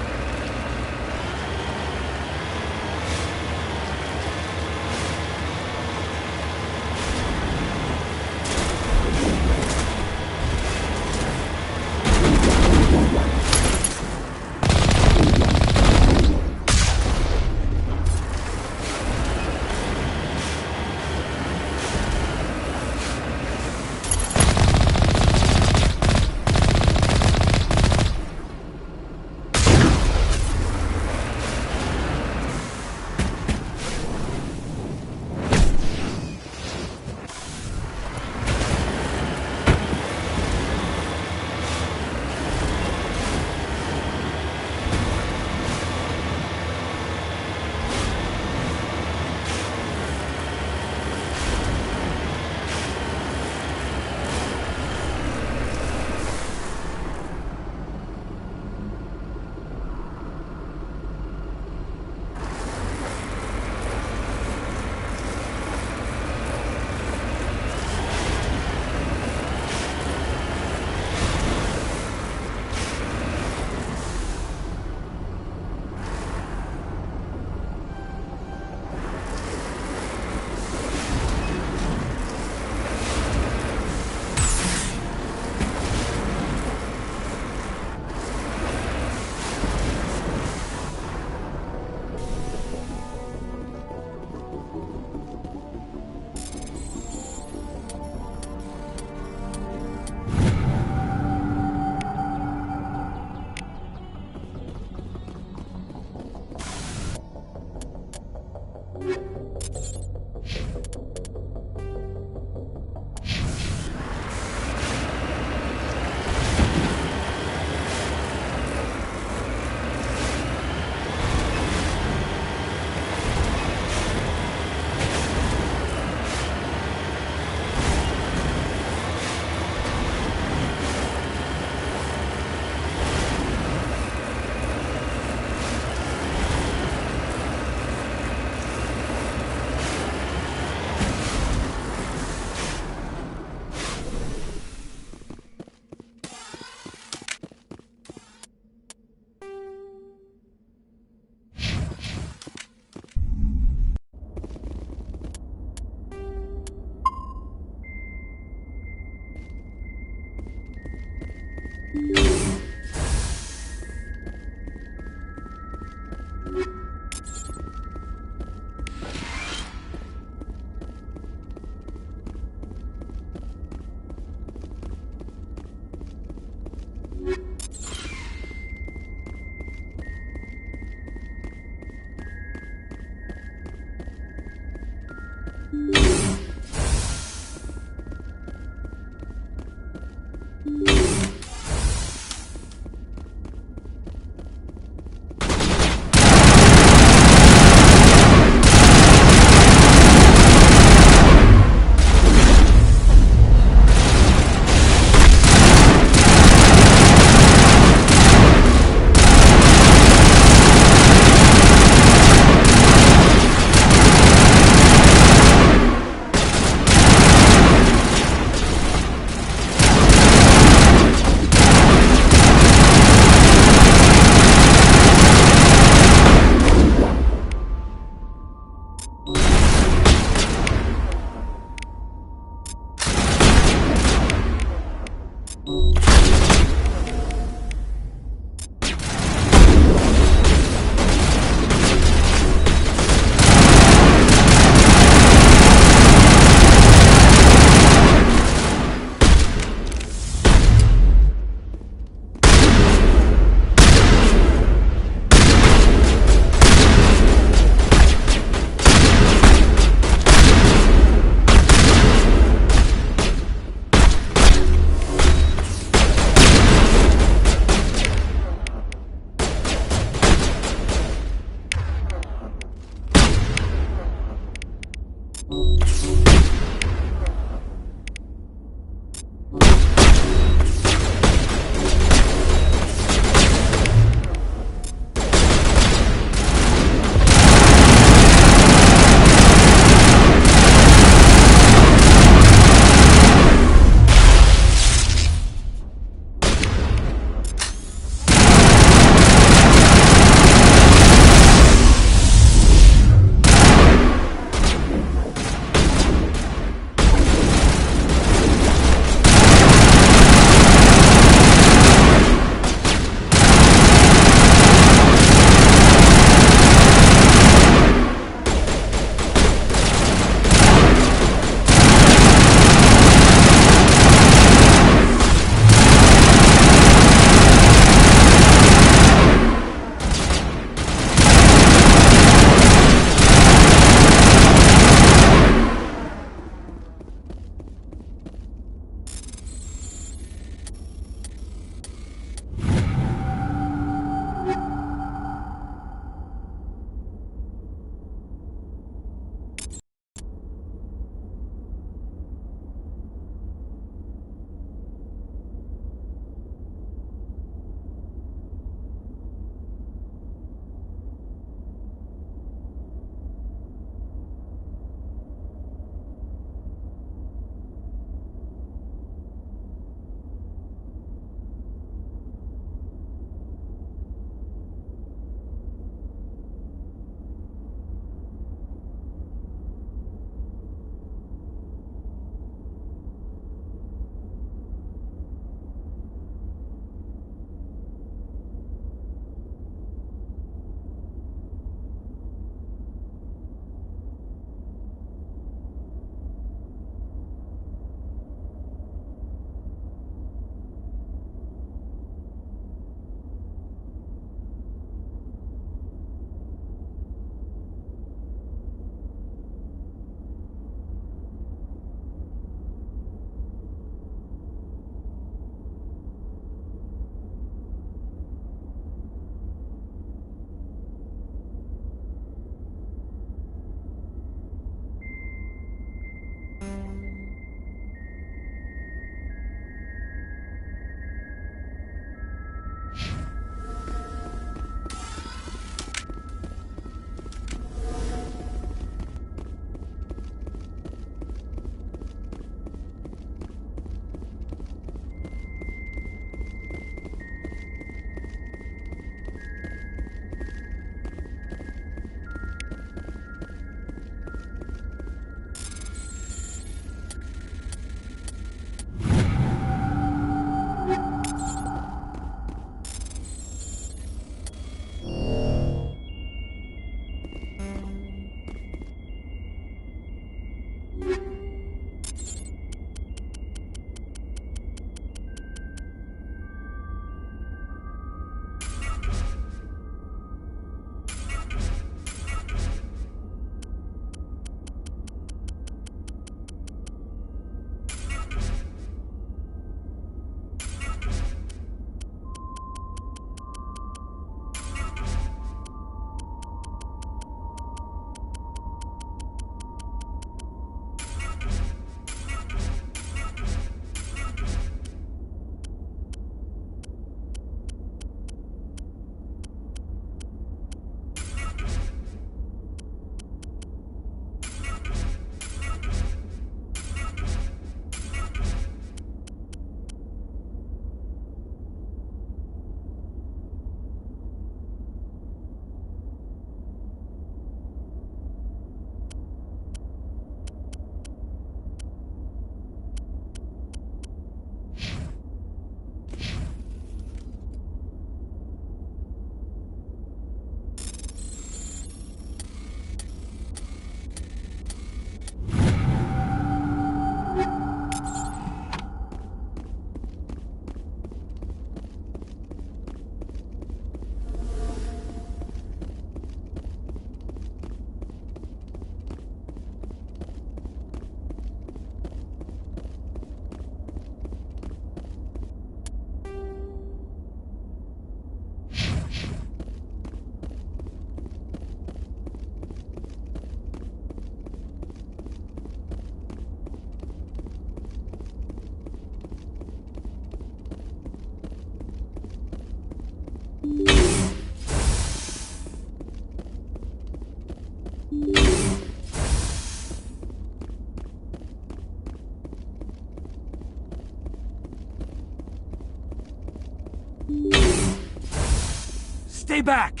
Stay back!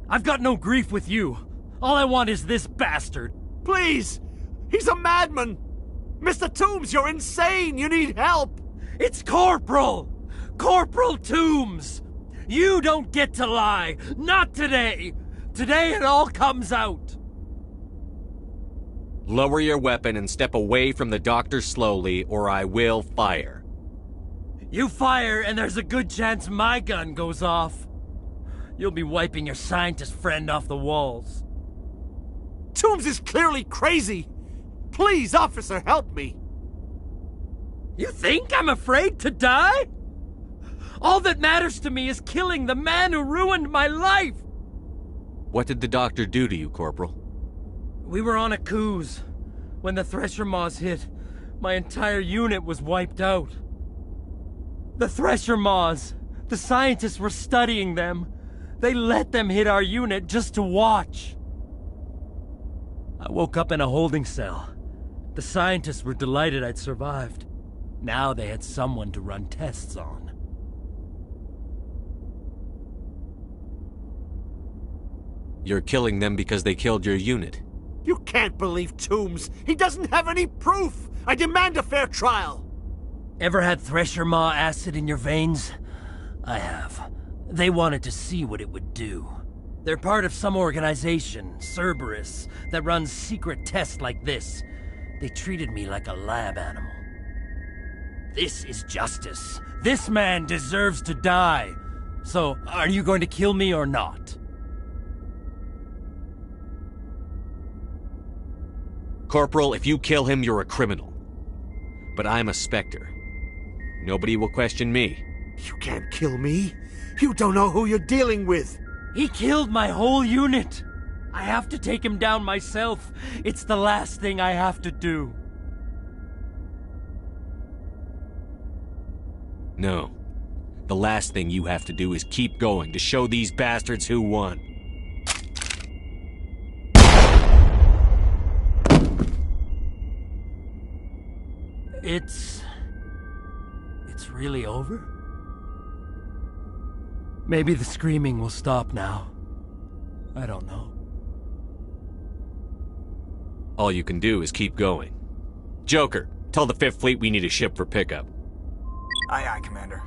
I've got no grief with you. All I want is this bastard. Please! He's a madman! Mr. Toombs, you're insane! You need help! It's Corporal! Corporal Toombs! You don't get to lie! Not today! Today it all comes out! Lower your weapon and step away from the doctor slowly, or I will fire. You fire, and there's a good chance my gun goes off. You'll be wiping your scientist friend off the walls. Toombs is clearly crazy! Please, officer, help me! You think I'm afraid to die? All that matters to me is killing the man who ruined my life! What did the doctor do to you, Corporal? We were on a cruise. When the Thresher Maws hit, my entire unit was wiped out. The Thresher Maws, the scientists were studying them. They let them hit our unit just to watch. I woke up in a holding cell. The scientists were delighted I'd survived. Now they had someone to run tests on. You're killing them because they killed your unit. You can't believe Toombs! He doesn't have any proof! I demand a fair trial! Ever had Thresher Maw acid in your veins? I have. They wanted to see what it would do. They're part of some organization, Cerberus, that runs secret tests like this. They treated me like a lab animal. This is justice. This man deserves to die. So, are you going to kill me or not? Corporal, if you kill him, you're a criminal. But I'm a Spectre. Nobody will question me. You can't kill me. You don't know who you're dealing with. He killed my whole unit. I have to take him down myself. It's the last thing I have to do. No. The last thing you have to do is keep going to show these bastards who won. It's really over? Maybe the screaming will stop now. I don't know. All you can do is keep going. Joker, tell the Fifth Fleet we need a ship for pickup. Aye, aye, Commander.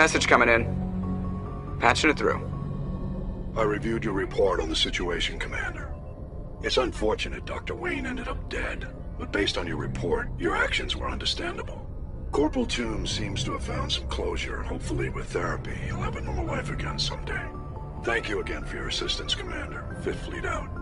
Message coming in. Patching it through. I reviewed your report on the situation, Commander. It's unfortunate Dr. Wayne ended up dead, but based on your report, your actions were understandable. Corporal Toombs seems to have found some closure. Hopefully with therapy, he'll have a normal life again someday. Thank you again for your assistance, Commander. Fifth Fleet out.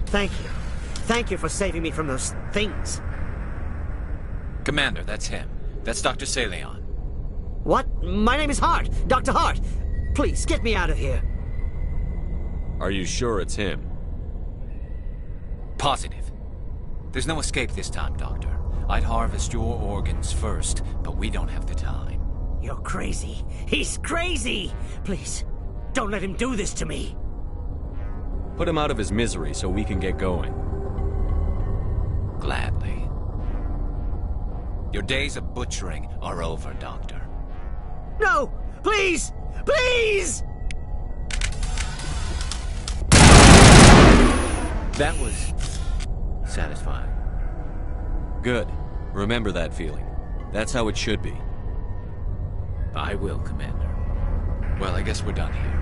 Thank you. Thank you for saving me from those things. Commander, that's him. That's Dr. Saleon. What? My name is Hart. Dr. Hart. Please, get me out of here. Are you sure it's him? Positive. There's no escape this time, Doctor. I'd harvest your organs first, but we don't have the time. You're crazy. He's crazy! Please, don't let him do this to me. Put him out of his misery so we can get going. Gladly. Your days of butchering are over, Doctor. No! Please! Please! That was satisfying. Good. Remember that feeling. That's how it should be. I will, Commander. Well, I guess we're done here.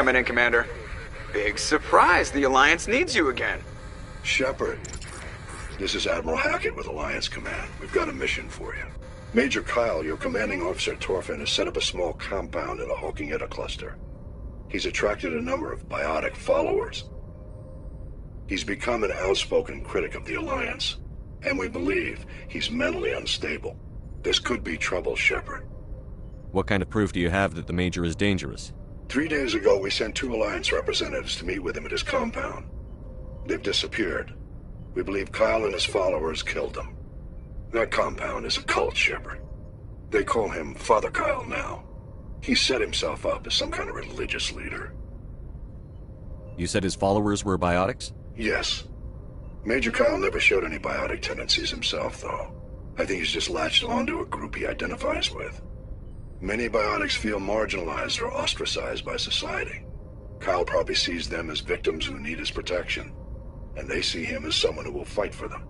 coming in, Commander. Big surprise, the Alliance needs you again. Shepard, this is Admiral Hackett with Alliance Command. We've got a mission for you. Major Kyle, your commanding officer Torfin, has set up a small compound in a Hawking Etta cluster. He's attracted a number of biotic followers. He's become an outspoken critic of the Alliance, and we believe he's mentally unstable. This could be trouble, Shepard. What kind of proof do you have that the Major is dangerous? 3 days ago, we sent 2 Alliance representatives to meet with him at his compound. They've disappeared. We believe Kyle and his followers killed them. That compound is a cult, Shepard. They call him Father Kyle now. He set himself up as some kind of religious leader. You said his followers were biotics? Yes. Major Kyle never showed any biotic tendencies himself, though. I think he's just latched onto a group he identifies with. Many biotics feel marginalized or ostracized by society. Kyle probably sees them as victims who need his protection, and they see him as someone who will fight for them.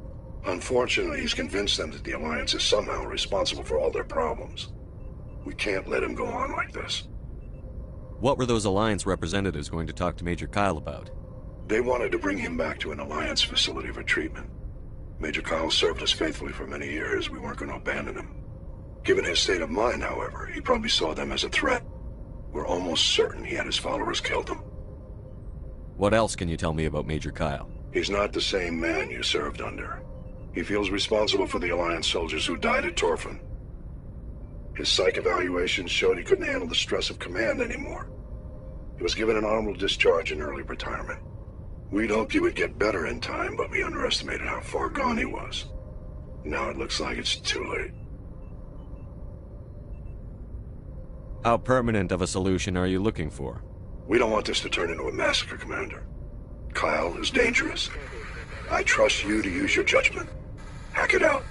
Unfortunately, he's convinced them that the Alliance is somehow responsible for all their problems. We can't let him go on like this. What were those Alliance representatives going to talk to Major Kyle about? They wanted to bring him back to an Alliance facility for treatment. Major Kyle served us faithfully for many years. We weren't going to abandon him. Given his state of mind, however, he probably saw them as a threat. We're almost certain he had his followers killed him. What else can you tell me about Major Kyle? He's not the same man you served under. He feels responsible for the Alliance soldiers who died at Torfin. His psych evaluations showed he couldn't handle the stress of command anymore. He was given an honorable discharge in early retirement. We'd hoped he would get better in time, but we underestimated how far gone he was. Now it looks like it's too late. How permanent of a solution are you looking for? We don't want this to turn into a massacre, Commander. Kyle is dangerous. I trust you to use your judgment. Hack it out.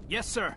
Yes, sir.